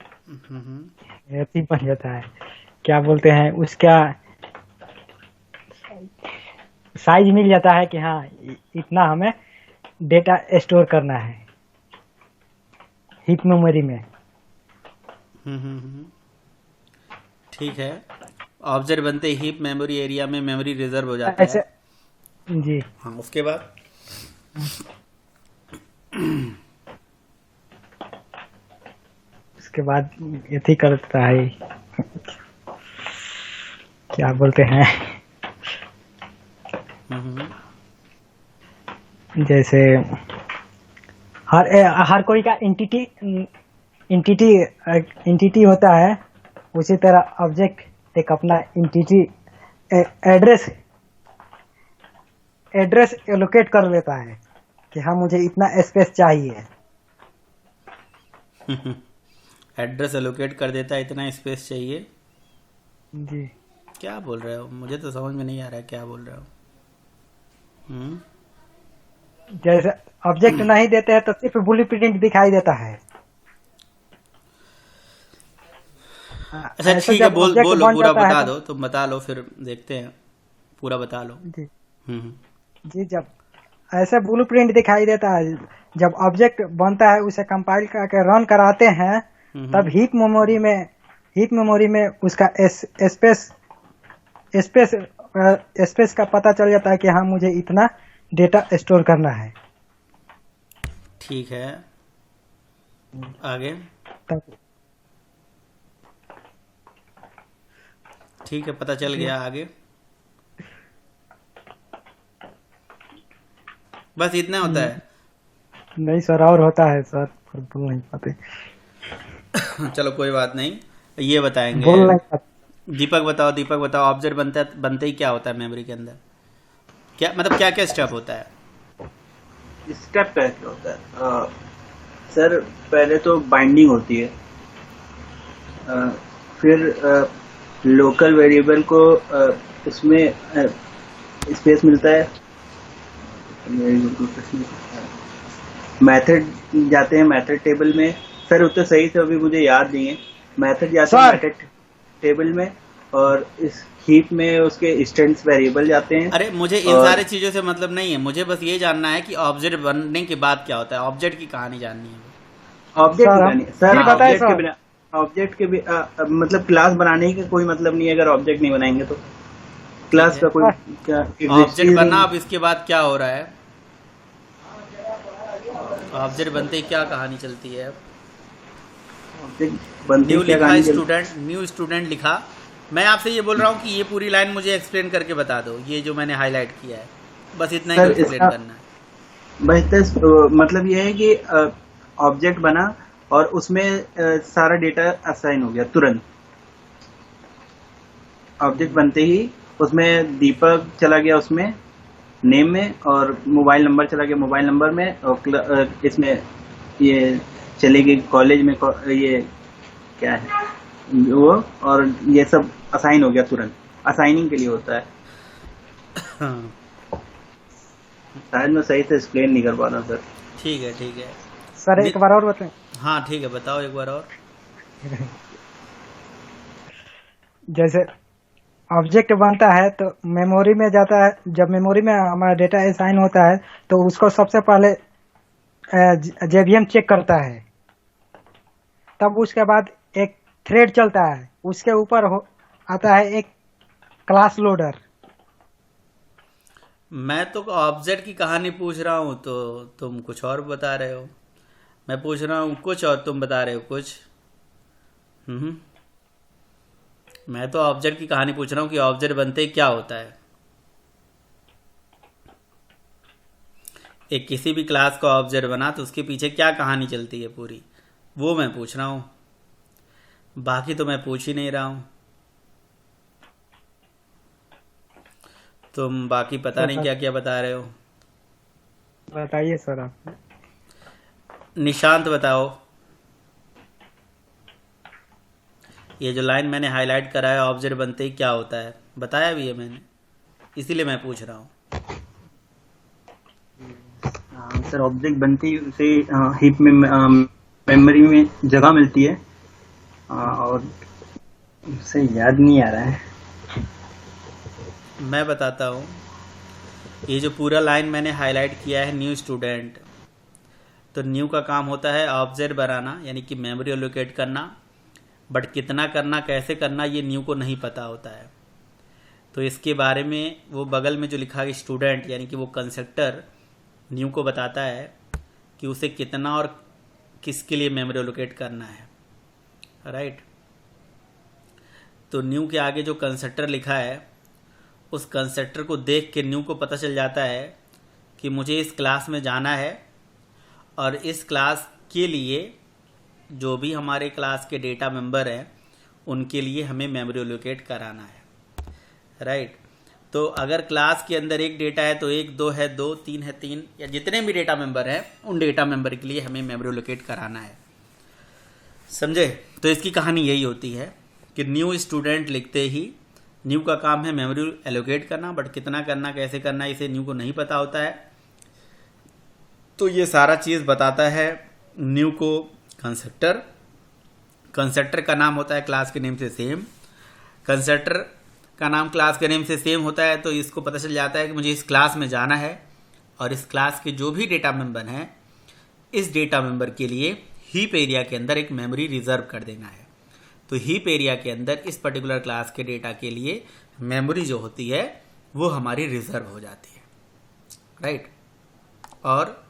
ऐसी बन जाता है, क्या बोलते हैं उसका, साइज मिल जाता है कि हाँ इतना हमें डेटा स्टोर करना है हीप मेमोरी में। ठीक है। ऑब्जेक्ट बनते ही हीप मेमोरी एरिया में मेमोरी रिजर्व हो जाता ऐसे है। जी, हाँ, उसके बाद उसके बाद यही करता है, क्या बोलते हैं, जैसे हर कोई का इंटिटी इंटिटी होता है, उसी तरह ऑब्जेक्ट एक अपना इंटिटी एड्रेस एड्रेस एलोकेट कर लेता है कि हाँ मुझे इतना स्पेस चाहिए। एड्रेस एलोकेट कर देता है, इतना स्पेस चाहिए। जी, क्या बोल रहे हो? मुझे तो समझ में नहीं आ रहा है क्या बोल रहे हो। जैसे ऑब्जेक्ट नहीं देते हैं तो सिर्फ ब्लूप्रिंट दिखाई देता है। अच्छा ऐसे ठीक है, जब बोल ऑब्जेक्ट बोलो, बन पूरा जाता है बता तो दो, तुम बता लो फिर देखते हैं, पूरा बता लो। जी हम्म जी, जब ऐसे ब्लूप्रिंट दिखाई देता है, जब ऑब्जेक्ट बनता है उसे कंपाइल करके रन कराते हैं, तब हीप मेमोरी में उसका स्पेस स्पेस स्पेस का पता चल जाता है कि हाँ मुझे इतना डेटा स्टोर करना है। ठीक है, आगे। तब ठीक है, पता चल जी, गया, आगे। बस इतना होता है? नहीं सर, और होता है सर, पर बोल नहीं पाते। चलो कोई बात नहीं, ये बताएंगे। बोल नहीं पाते। दीपक बताओ, दीपक बताओ, ऑब्जेक्ट बनते ही क्या होता है मेमोरी के अंदर? क्या मतलब क्या क्या स्टेप होता है? स्टेप कैसे होता है? सर पहले तो बाइंडिंग होती है, फिर लोकल वेरिएबल को उसमें स्पेस मिलता है। मेथड जाते हैं मेथड टेबल में। सर उत्तर सही से अभी मुझे याद नहीं है। मेथड जाते हैं सर मेथड टेबल में, और इस हीप में उसके इंस्टेंस वेरिएबल जाते हैं। अरे मुझे इन और सारी चीज़ों से मतलब नहीं है, मुझे बस ये जानना है कि ऑब्जेक्ट बनने के बाद क्या होता है, ऑब्जेक्ट की कहानी जाननी है। ऑब्जेक्ट सर का हम नहीं सर, फिर बताए ऑब्जेक्ट के सर। बिना, ऑब्जेक्ट के भी मतलब क्लास बनाने का कोई मतलब नहीं है अगर ऑब्जेक्ट नहीं बनाएंगे तो। ठीक क्लास है, का कोई सर क्या एग्जिस्ट ऑब्जेक्ट ही बना, नहीं। अब इसके बाद क्या हो रहा है? ऑब्जेक्ट बनते ही क्या कहानी चलती है? ऑब्जेक्ट बनते न्यू ही क्या लिखा, कहानी चल। स्टूडेंट, न्यू स्टूडेंट लिखा। मैं आपसे ये बोल रहा हूँ कि ये पूरी लाइन मुझे एक्सप्लेन करके बता दो, ये जो मैंने हाईलाइट किया है, बस इतना ही सर एक्सप्लेन इसका करना है। बेहतर मतलब ये है कि ऑब्जेक्ट बना और उसमें सारा डेटा असाइन हो गया तुरंत। ऑब्जेक्ट बनते ही उसमें दीपक चला गया उसमें नेम में, और मोबाइल नंबर चला गया मोबाइल नंबर में, और इसमें ये चले गई कॉलेज में ये क्या है वो, और ये सब असाइन हो गया तुरंत। असाइनिंग के लिए होता है। हाँ, शायद मैं सही से एक्सप्लेन नहीं कर पा रहा सर। ठीक है, ठीक है। सर नि- एक बार और बताएं। हाँ ठीक है, बताओ एक बार और। जैसे ऑब्जेक्ट बनता है तो मेमोरी में जाता है, जब मेमोरी में हमारा डेटा असाइन होता है तो उसको सबसे पहले जेवीएम चेक करता है, तब उसके बाद एक थ्रेड चलता है, उसके ऊपर आता है एक क्लास लोडर। मैं तो ऑब्जेक्ट की कहानी पूछ रहा हूँ तो तुम कुछ और बता रहे हो। मैं पूछ रहा हूँ कुछ और तुम बता रहे हो कुछ। हम्म। मैं तो ऑब्जेक्ट की कहानी पूछ रहा हूँ कि ऑब्जेक्ट बनते ही क्या होता है। एक किसी भी क्लास का ऑब्जेक्ट बना तो उसके पीछे क्या कहानी चलती है पूरी, वो मैं पूछ रहा हूँ। बाकी तो मैं पूछ ही नहीं रहा हूँ। तुम बाकी पता नहीं क्या क्या बता रहे हो। बताइए सर आप। निशांत बताओ, ये जो लाइन मैंने हाईलाइट करा है ऑब्जेक्ट बनते ही क्या होता है, बताया भी है मैंने, इसीलिए मैं पूछ रहा हूँ। सर ऑब्जेक्ट बनती है उसे हीप में मेमोरी में जगह मिलती है और उसे याद नहीं आ रहा है। मैं बताता हूँ। ये जो पूरा लाइन मैंने हाईलाइट किया है न्यू स्टूडेंट, तो न्यू का काम होता है ऑब्जेक्ट बनाना, यानी कि मेमोरी एलोकेट करना। बट कितना करना कैसे करना ये न्यू को नहीं पता होता है। तो इसके बारे में वो बगल में जो लिखा है स्टूडेंट, यानी कि वो कंस्ट्रक्टर न्यू को बताता है कि उसे कितना और किसके लिए मेमोरी एलोकेट करना है। राइट। तो न्यू के आगे जो कंस्ट्रक्टर लिखा है उस कंस्ट्रक्टर को देख के न्यू को पता चल जाता है कि मुझे इस क्लास में जाना है और इस क्लास के लिए जो भी हमारे क्लास के डेटा मेंबर हैं उनके लिए हमें मेमोरी एलोकेट कराना है। राइट। तो अगर क्लास के अंदर एक डेटा है तो 1 2 है 2 3 है 3, या जितने भी डेटा मेंबर हैं उन डेटा मेंबर के लिए हमें मेमोरी एलोकेट कराना है। समझे? तो इसकी कहानी यही होती है कि न्यू स्टूडेंट लिखते ही न्यू का काम है मेमोरी एलोकेट करना, बट कितना करना कैसे करना इसे न्यू को नहीं पता होता है। तो ये सारा चीज़ बताता है न्यू को कंस्ट्रक्टर। कंस्ट्रक्टर का नाम होता है क्लास के नेम से सेम। कंस्ट्रक्टर का नाम क्लास के नेम से सेम होता है तो इसको पता चल जाता है कि मुझे इस क्लास में जाना है और इस क्लास के जो भी डेटा मेंबर हैं इस डेटा मेंबर के लिए हीप एरिया के अंदर एक मेमोरी रिजर्व कर देना है। तो हीप एरिया के अंदर इस पर्टिकुलर क्लास के डेटा के लिए मेमोरी जो होती है वो हमारी रिजर्व हो जाती है। राइट। और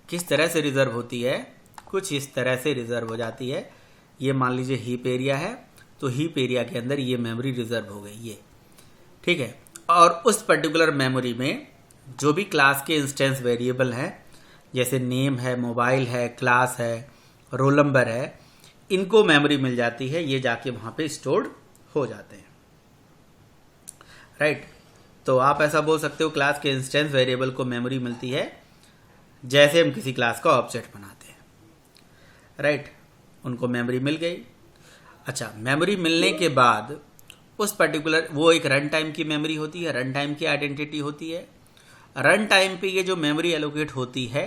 किस तरह से रिजर्व होती है, कुछ इस तरह से रिजर्व हो जाती है। ये मान लीजिए हीप एरिया है, तो हीप एरिया के अंदर ये मेमोरी रिजर्व हो गई ये। ठीक है। और उस पर्टिकुलर मेमोरी में जो भी क्लास के इंस्टेंस वेरिएबल हैं, जैसे नेम है, मोबाइल है, क्लास है, रोल नंबर है, इनको मेमोरी मिल जाती है। ये जाके वहाँ पे स्टोर्ड हो जाते हैं। राइट। तो आप ऐसा बोल सकते हो क्लास के इंस्टेंस वेरिएबल को मेमोरी मिलती है जैसे हम किसी क्लास का ऑब्जेक्ट बनाते हैं। राइट। उनको मेमोरी मिल गई। अच्छा, मेमोरी मिलने के बाद उस पर्टिकुलर वो एक रन टाइम की मेमोरी होती है, रन टाइम की आइडेंटिटी होती है। रन टाइम पे ये जो मेमोरी एलोकेट होती है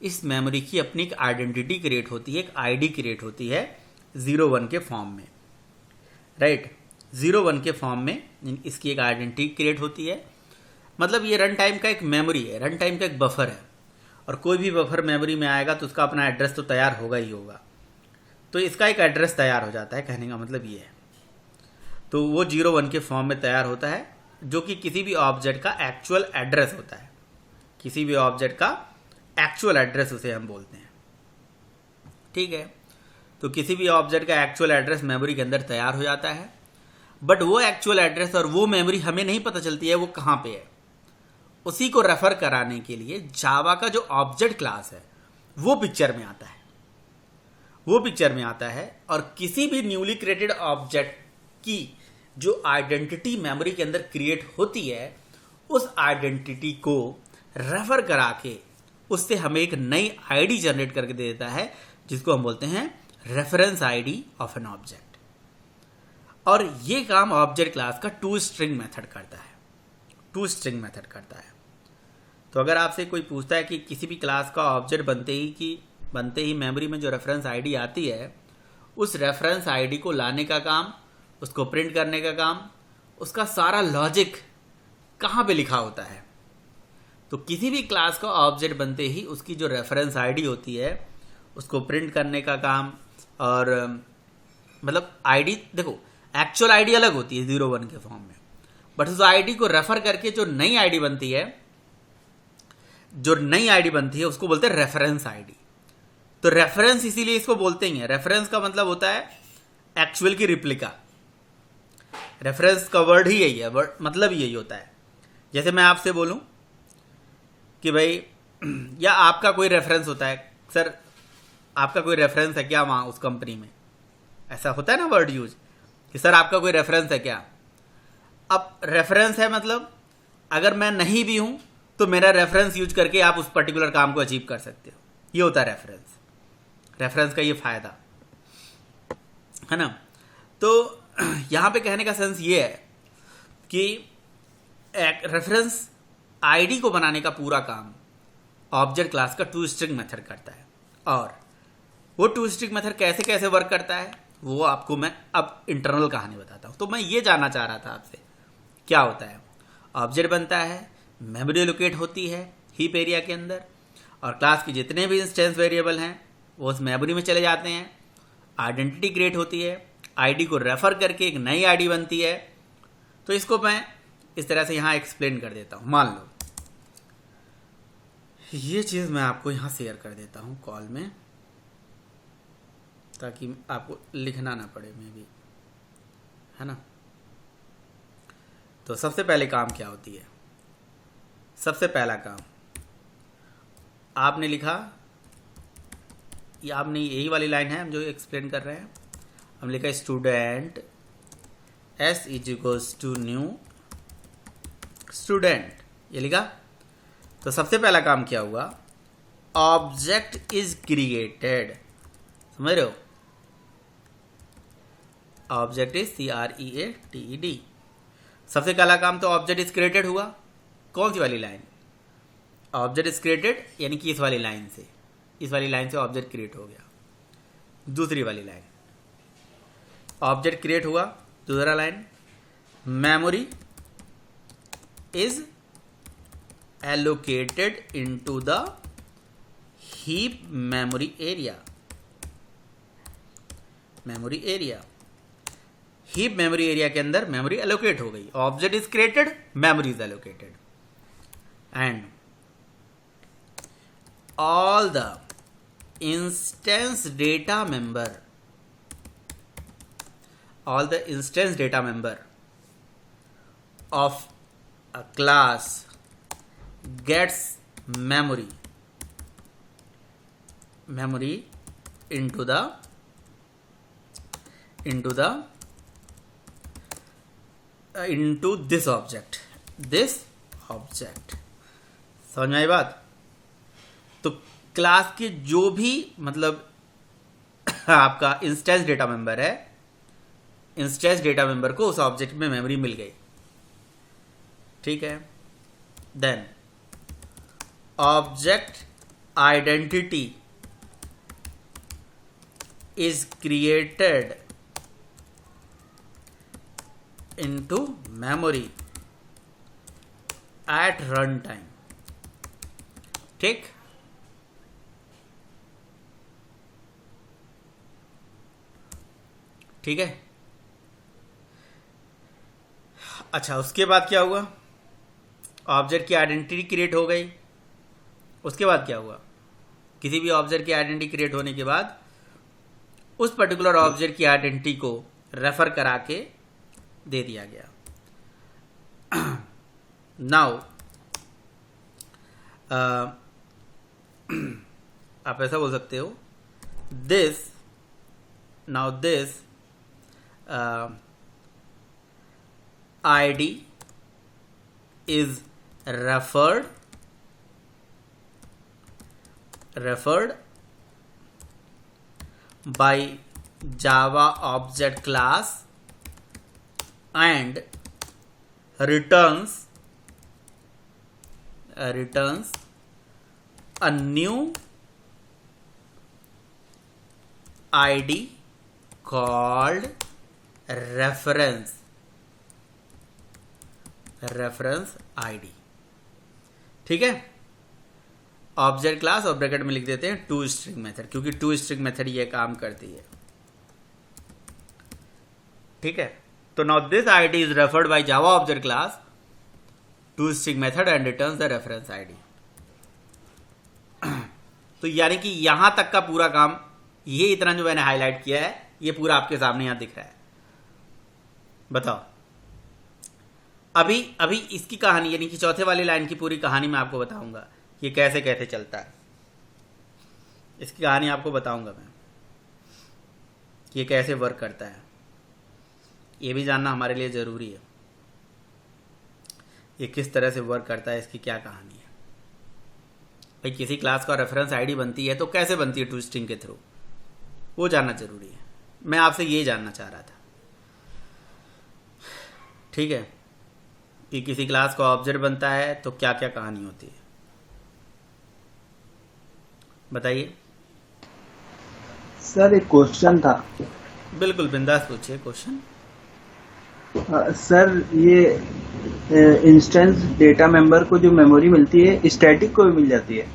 इस मेमोरी की अपनी एक आइडेंटिटी क्रिएट होती है, एक आईडी क्रिएट होती है 0 1 के फॉर्म में। राइट। 0 1 के फॉर्म में इसकी एक आइडेंटिटी क्रिएट होती है। मतलब ये रन टाइम का एक मेमोरी है, रन टाइम का एक बफर है। और कोई भी बफर मेमोरी में आएगा तो उसका अपना एड्रेस तो तैयार होगा ही होगा। तो इसका एक एड्रेस तैयार हो जाता है, कहने का मतलब ये है। तो वो 0 1 के फॉर्म में तैयार होता है जो कि किसी भी ऑब्जेक्ट का एक्चुअल एड्रेस होता है। किसी भी ऑब्जेक्ट का एक्चुअल एड्रेस उसे हम बोलते हैं। ठीक है। तो किसी भी ऑब्जेक्ट का एक्चुअल एड्रेस मेमोरी के अंदर तैयार हो जाता है। बट वो एक्चुअल एड्रेस और वो मेमोरी हमें नहीं पता चलती है वो कहाँ पे है। उसी को रेफर कराने के लिए जावा का जो ऑब्जेक्ट क्लास है वो पिक्चर में आता है। वो पिक्चर में आता है और किसी भी न्यूली क्रिएटेड ऑब्जेक्ट की जो आइडेंटिटी मेमोरी के अंदर क्रिएट होती है उस आइडेंटिटी को रेफर करा के उससे हमें एक नई आईडी जनरेट करके दे देता है जिसको हम बोलते हैं reference ID of an object. और ये काम ऑब्जेक्ट क्लास का टू स्ट्रिंग मेथड करता है। टू स्ट्रिंग मेथड करता है। तो अगर आपसे कोई पूछता है कि किसी भी क्लास का ऑब्जेक्ट बनते ही मेमोरी में जो रेफरेंस आईडी आती है उस रेफरेंस आईडी को लाने का काम, उसको प्रिंट करने का काम, उसका सारा लॉजिक कहाँ पे लिखा होता है। तो किसी भी क्लास का ऑब्जेक्ट बनते ही उसकी जो रेफरेंस आईडी होती है उसको प्रिंट करने का काम, और मतलब आईडी देखो एक्चुअल आईडी अलग होती है 0 1 के फॉर्म में, बट उस आईडी को रेफर करके जो नई आईडी बनती है जो नई आईडी बनती है उसको बोलते हैं रेफरेंस आईडी। तो रेफरेंस इसीलिए इसको बोलते ही हैं, रेफरेंस का मतलब होता है एक्चुअल की रिप्लिका। रेफरेंस का वर्ड ही यही है, वर्ड मतलब यही होता है। जैसे मैं आपसे बोलूं कि भाई या आपका कोई रेफरेंस होता है, सर आपका कोई रेफरेंस है क्या वहां उस कंपनी में, ऐसा होता है ना वर्ड यूज कि सर आपका कोई रेफरेंस है क्या। अब रेफरेंस है मतलब अगर मैं नहीं भी हूं तो मेरा रेफरेंस यूज करके आप उस पर्टिकुलर काम को अचीव कर सकते हो, ये होता है रेफरेंस। रेफरेंस का ये फायदा है ना। तो यहां पे कहने का सेंस ये है कि एक रेफरेंस आईडी को बनाने का पूरा काम ऑब्जेक्ट क्लास का टू स्ट्रिंग मेथड करता है। और वो टू स्ट्रिंग मेथड कैसे कैसे वर्क करता है वो आपको मैं अब इंटरनल कहानी बताता हूं। तो मैं ये जानना चाह रहा था आपसे, क्या होता है, ऑब्जेक्ट बनता है, मेमोरी एलोकेट होती है हीप एरिया के अंदर, और क्लास के जितने भी इंस्टेंस वेरिएबल हैं वो उस मेमोरी में चले जाते हैं, आइडेंटिटी क्रिएट होती है, आईडी को रेफर करके एक नई आईडी बनती है। तो इसको मैं इस तरह से यहां एक्सप्लेन कर देता हूं। मान लो ये चीज मैं आपको यहां शेयर कर देता हूं कॉल में, ताकि आपको लिखना ना पड़े मे भी, है ना। तो सबसे पहले काम क्या होती है, सबसे पहला काम आपने लिखा, ये आपने यही वाली लाइन है हम जो एक्सप्लेन कर रहे हैं, हम लिखा student S is equals to new student, ये लिखा। तो सबसे पहला काम क्या हुआ, ऑब्जेक्ट इज क्रिएटेड, समझ रहे हो, ऑब्जेक्ट इज CREATED। सबसे पहला काम तो ऑब्जेक्ट इज क्रिएटेड हुआ, कौन सी वाली लाइन, ऑब्जेक्ट इज क्रिएटेड यानी कि इस वाली लाइन से, इस वाली लाइन से ऑब्जेक्ट क्रिएट हो गया। दूसरी वाली लाइन ऑब्जेक्ट क्रिएट हुआ, दूसरा line memory is allocated into the heap memory area, memory area, heap memory area के अंदर मेमोरी एलोकेट हो गई। Object is created, memory is allocated, and all the instance data member, all the instance data member of a class gets memory into this object, समझ में आई बात। तो क्लास के जो भी मतलब आपका इंस्टेंस डेटा मेंबर है, इंस्टेंस डेटा मेंबर को उस ऑब्जेक्ट में मेमोरी मिल गई, ठीक है। Then object identity is created into memory at run time, ठीक। ठीक है। अच्छा, उसके बाद क्या हुआ, ऑब्जेक्ट की आइडेंटिटी क्रिएट हो गई। उसके बाद क्या हुआ, किसी भी ऑब्जेक्ट की आइडेंटिटी क्रिएट होने के बाद उस पर्टिकुलर ऑब्जेक्ट की आइडेंटिटी को रेफर करा के दे दिया गया। नाउ आप ऐसा बोल सकते हो, this now this ID is referred by Java object class and returns a new ID called reference ID, ठीक है। ऑब्जेक्ट क्लास और ब्रैकेट में लिख देते हैं टू स्ट्रिंग मेथड, क्योंकि टू स्ट्रिंग मेथड ये काम करती है, ठीक है। तो now this ID is referred by Java object class to string method and returns the reference ID. तो यानी कि यहां तक का पूरा काम, ये इतना जो मैंने हाईलाइट किया है, ये पूरा आपके सामने यहां दिख रहा है। बताओ, अभी इसकी कहानी यानी कि चौथे वाली लाइन की पूरी कहानी मैं आपको बताऊंगा, ये कैसे कैसे चलता है। इसकी कहानी आपको बताऊंगा मैं, ये कैसे वर्क करता है। ये भी जानना हमारे लिए जरूरी है, ये किस तरह से वर्क करता है, इसकी क्या कहानी है। भाई किसी क्लास का रेफरेंस आईडी बनती है तो कैसे बनती है, टू स्ट्रिंग के थ्रू, वो जानना जरूरी है। मैं आपसे ये जानना चाह रहा था, ठीक है, कि किसी क्लास का ऑब्जेक्ट बनता है तो क्या क्या कहानी होती है, बताइए। सर एक क्वेश्चन था। बिल्कुल बिंदास पूछिए क्वेश्चन। सर ये इंस्टेंस डेटा मेंबर को जो मेमोरी मिलती है स्टैटिक को भी मिल जाती है?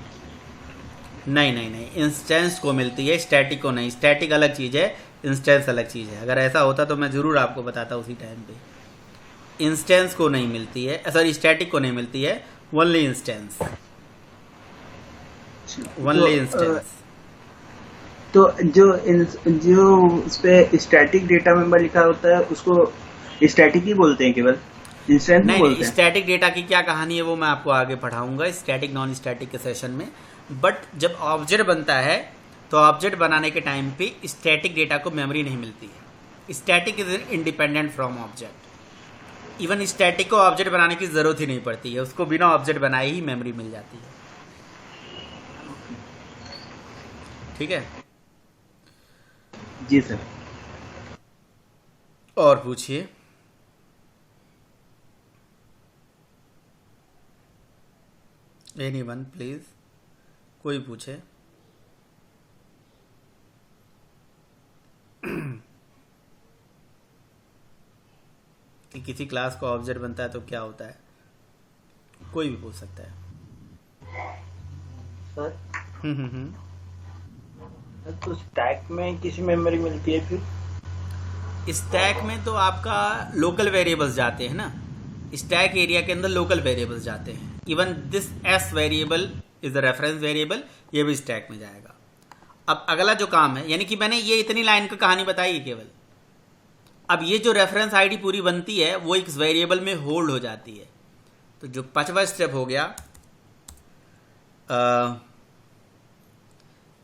नहीं, इंस्टेंस को मिलती है, स्टैटिक को नहीं। स्टैटिक अलग चीज है, इंस्टेंस अलग चीज है। अगर ऐसा होता तो मैं जरूर आपको बताता उसी टाइम पे। इंस्टेंस को नहीं मिलती है, सॉरी स्टैटिक को नहीं मिलती है, ओनली इंस्टेंस, ओनली इंस्टेंस। तो जो उस पे स्टैटिक डेटा मेंबर लिखा होता है उसको स्टैटिक ही बोलते हैं, केवल इंस्टेंस नहीं बोलते हैं? स्टैटिक डेटा की क्या कहानी है वो मैं आपको आगे पढ़ाऊंगा स्टैटिक नॉन स्टैटिक के सेशन में। बट जब ऑब्जेक्ट बनता है तो ऑब्जेक्ट बनाने के टाइम पे स्टैटिक डेटा को मेमोरी नहीं मिलती है। Static is independent from object. Even static को ऑब्जेक्ट बनाने की जरूरत ही नहीं पड़ती है, उसको बिना ऑब्जेक्ट बनाए ही मेमोरी मिल जाती है। ठीक है जी सर। और पूछिए। एनीवन प्लीज, कोई पूछे। कि किसी क्लास का ऑब्जेक्ट बनता है तो क्या होता है, कोई भी पूछ सकता है। सर तो स्टैक में किसी मेमोरी मिलती है फिर? स्टैक में तो आपका लोकल वेरिएबल्स जाते हैं ना, स्टैक एरिया के अंदर लोकल वेरिएबल्स जाते हैं। Even this S variable is the reference variable, ये भी स्टैक में जाएगा। अब अगला जो काम है, यानी कि मैंने ये इतनी लाइन की कहानी बताई है केवल। अब ये जो रेफरेंस आईडी पूरी बनती है वो एक वेरिएबल में होल्ड हो जाती है। तो जो 5वां स्टेप हो गया,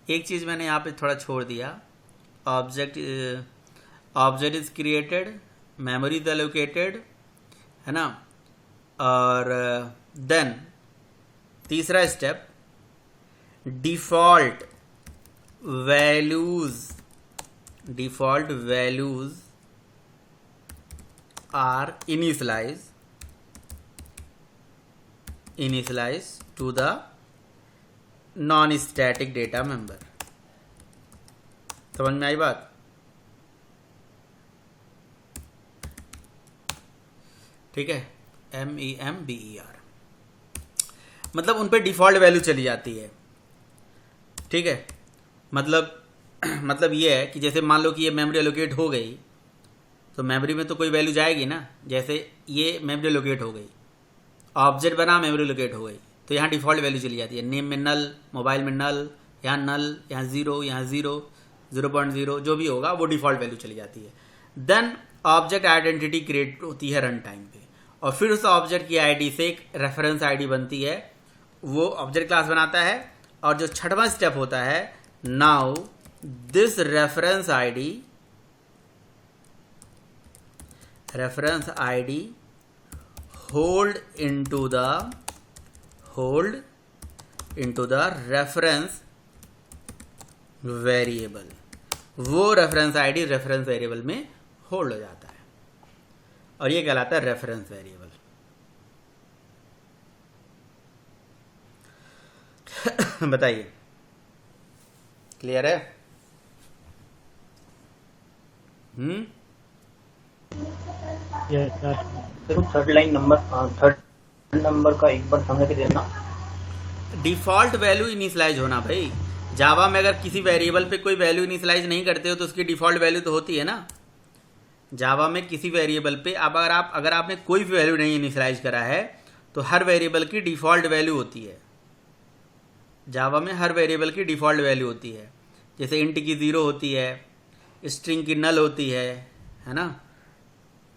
एक चीज मैंने यहां पे थोड़ा छोड़ दिया। Object is created, memory is allocated, है ना। और देन तीसरा step, default values are initialise to the non static data member. समझ में आई बात? ठीक है, MEMBER, मतलब उन पे डिफॉल्ट वैल्यू चली जाती है। ठीक है, मतलब ये है कि जैसे मान लो कि ये मेमोरी एलोकेट हो गई तो मेमोरी में तो कोई वैल्यू जाएगी ना। जैसे ये मेमोरी एलोकेट हो गई, ऑब्जेक्ट बना, मेमोरी एलोकेट हो गई, तो यहाँ डिफॉल्ट वैल्यू चली जाती है। नेम में नल, मोबाइल में नल, यहाँ 0, यहाँ 0, 0.0 जो भी होगा वो डिफॉल्ट वैल्यू चली जाती है। देन ऑब्जेक्ट आइडेंटिटी क्रिएट होती है रन टाइम पे, और फिर उस ऑब्जेक्ट की आईडी से एक रेफरेंस आईडी बनती है, वो ऑब्जेक्ट क्लास बनाता है। और जो 6वां स्टेप होता है, now this reference ID hold into the reference variable. वो रेफरेंस आईडी रेफरेंस वेरिएबल में होल्ड हो जाता है, और ये कहलाता है रेफरेंस वेरिएबल। बताइए, क्लियर है? Yes sir. देखो थर्ड नंबर का एक बार समझ के देना। डिफॉल्ट वैल्यू इनिशियलाइज होना भाई। जावा में अगर किसी वेरिएबल पे कोई वैल्यू इनिशियलाइज नहीं करते हो तो उसकी डिफॉल्ट वैल्यू तो होती है ना। जावा में किसी वेरिएबल पे अब अगर आपने कोई भी वैल्यू नहीं इनिशियलाइज करा है तो हर वेरिएबल की डिफॉल्ट वैल्यू होती है। जावा में हर वेरिएबल की डिफ़ॉल्ट वैल्यू होती है, जैसे इंट की 0 होती है, स्ट्रिंग की नल होती है ना,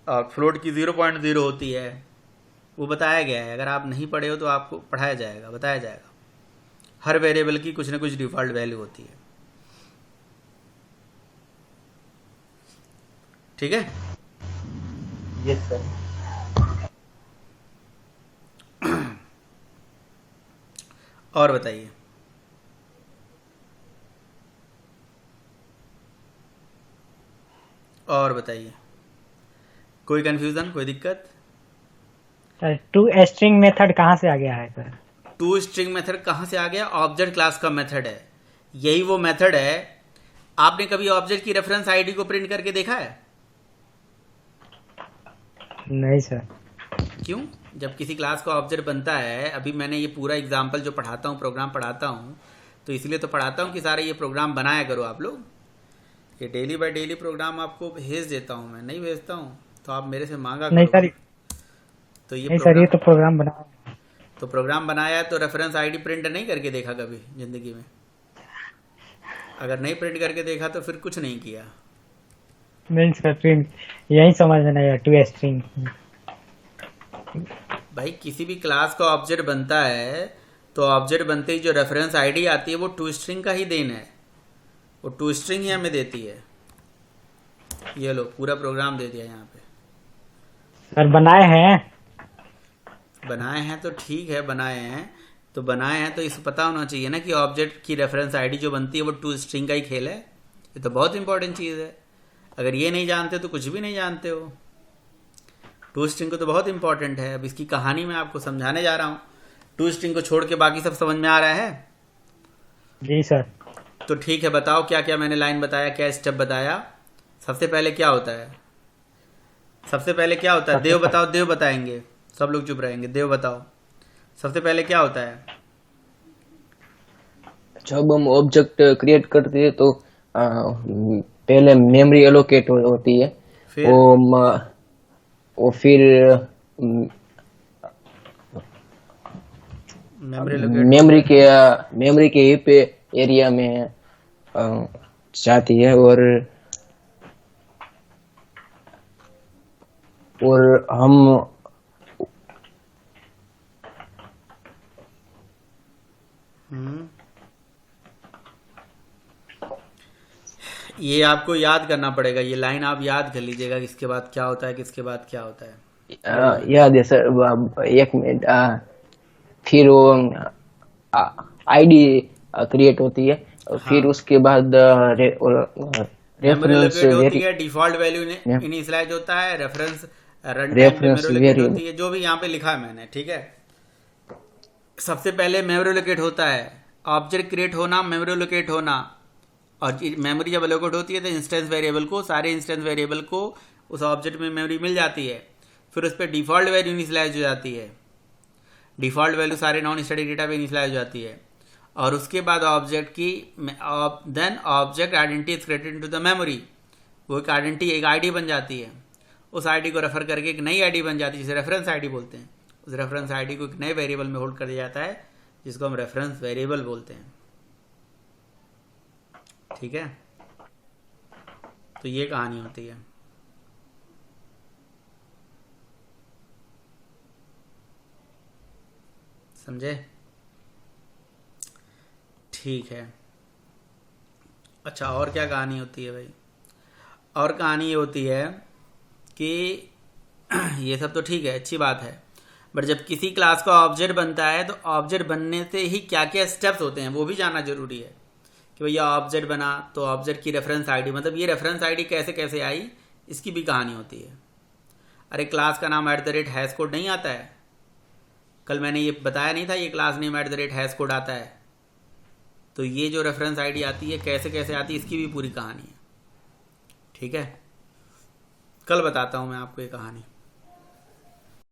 और फ्लोट की 0.0 होती है। वो बताया गया है, अगर आप नहीं पढ़े हो तो आपको पढ़ाया जाएगा, बताया जाएगा। हर वेरिएबल की कुछ ना कुछ डिफ़ॉल्ट वैल्यू होती है, ठीक है। Yes sir. और बताइए। और बताइए, कोई कंफ्यूजन, कोई दिक्कत? सर टू स्ट्रिंग मेथड कहाँ से आ गया है सर? टू स्ट्रिंग मेथड कहाँ से आ गया? ऑब्जेक्ट क्लास का मेथड है, यही वो मेथड है। आपने कभी ऑब्जेक्ट की रेफरेंस आईडी को प्रिंट करके देखा है? नहीं सर। क्यों? जब किसी क्लास का ऑब्जेक्ट बनता है, अभी मैंने ये पूरा एग्जाम्पल जो पढ़ाता हूँ, प्रोग्राम पढ़ाता हूँ, तो इसलिए तो पढ़ाता हूँ कि सारे ये प्रोग्राम बनाया करो आप लोग। ये डेली बाय डेली प्रोग्राम आपको भेज देता हूँ, मैं नहीं भेजता हूँ तो आप मेरे से मांगा नहीं करो। सर, तो ये नहीं सर, ये तो प्रोग्राम बना। तो प्रोग्राम बनाया तो रेफरेंस आईडी प्रिंट नहीं करके देखा कभी जिंदगी में? अगर नहीं प्रिंट करके देखा तो फिर कुछ नहीं किया। नहीं सर, प्रिंट यही समझ में नहीं आया टू स्ट्रिंग। भाई किसी भी क्लास का ऑब्जेक्ट बनता है तो ऑब्जेक्ट बनते ही जो रेफरेंस आईडी आती है वो टू स्ट्रिंग का ही देन है, वो टू स्ट्रिंग ही हमें देती है। ये लो पूरा प्रोग्राम दे दिया यहाँ पे। सर बनाए हैं? बनाए हैं तो ठीक है, बनाए हैं तो बनाए हैं तो इसे पता होना चाहिए ना कि ऑब्जेक्ट की रेफरेंस आईडी जो बनती है वो टू स्ट्रिंग का ही खेल है। ये तो बहुत इंपॉर्टेंट चीज़ है, अगर ये नहीं जानते तो कुछ भी नहीं जानते हो। टू स्ट्रिंग को तो बहुत इंपॉर्टेंट है। अब इसकी कहानी मैं आपको समझाने जा रहा हूँ। टू स्ट्रिंग को छोड़ के बाकी सब समझ में आ रहा है? जी सर। तो ठीक है, बताओ क्या क्या मैंने लाइन बताया, क्या स्टेप बताया। सबसे पहले क्या होता है? सबसे पहले क्या होता है? देव बताओ, देव बताएंगे, सब लोग चुप रहेंगे। देव बताओ सबसे पहले क्या होता है? जब हम ऑब्जेक्ट क्रिएट करते हैं तो पहले मेमोरी एलोकेट होती है, फिर वो फिर मेमोरी के हिप एरिया में जाती है और हम ये आपको याद करना पड़ेगा, ये लाइन आप याद कर लीजिएगा, किसके बाद क्या होता है, किसके बाद क्या होता है। याद है सर, एक मिनट। फिर वो आईडी क्रिएट होती है, फिर उसके बाद रेफरेंस होती है, डिफॉल्ट वैल्यू इनिशियलाइज होता है, रेफरेंस रन टाइम पे मेमोरी लोकेट होती है, जो भी यहाँ पे लिखा है मैंने, ठीक है। सबसे पहले मेमोरी लोकेट होता है, ऑब्जेक्ट क्रिएट होना, मेमोरी लोकेट होना, और मेमोरी जब एलोकेट होती है तो इंस्टेंस वेरिएबल को, सारे इंस्टेंस वेरिएबल को उस ऑब्जेक्ट में मेमोरी मिल जाती है। फिर उस पर डिफ़ॉल्ट वैल्यू इनिशियलाइज हो जाती है, डिफ़ॉल्ट वैल्यू सारे नॉन स्टैटिक डेटा पे इनिशियलाइज हो जाती है। और उसके बाद ऑब्जेक्ट की then object identity is created into the memory. वो एक आइडेंटिटी, एक आईडी बन जाती है, उस आईडी को रेफर करके एक नई आईडी बन जाती है जिसे रेफरेंस आईडी बोलते हैं। उस रेफरेंस आईडी को एक नए वेरिएबल में होल्ड कर दिया जाता है जिसको हम रेफरेंस वेरिएबल बोलते हैं, ठीक है। तो ये कहानी होती है। समझे? ठीक है। अच्छा, और क्या कहानी होती है भाई? और कहानी ये होती है कि ये सब तो ठीक है, अच्छी बात है, बट जब किसी क्लास का ऑब्जेक्ट बनता है तो ऑब्जेक्ट बनने से ही क्या क्या स्टेप्स होते हैं वो भी जानना जरूरी है। कि भैया ऑब्जेक्ट बना तो ऑब्जेक्ट की रेफरेंस आईडी, मतलब ये रेफरेंस आईडी कैसे कैसे आई, इसकी भी कहानी होती है। अरे क्लास का नाम @हैश कोड नहीं आता है? कल मैंने ये बताया नहीं था, ये क्लास नेम @हैश कोड आता है। तो ये जो रेफरेंस आईडी आती है कैसे कैसे आती है, इसकी भी पूरी कहानी है, ठीक है। कल बताता हूँ मैं आपको ये कहानी।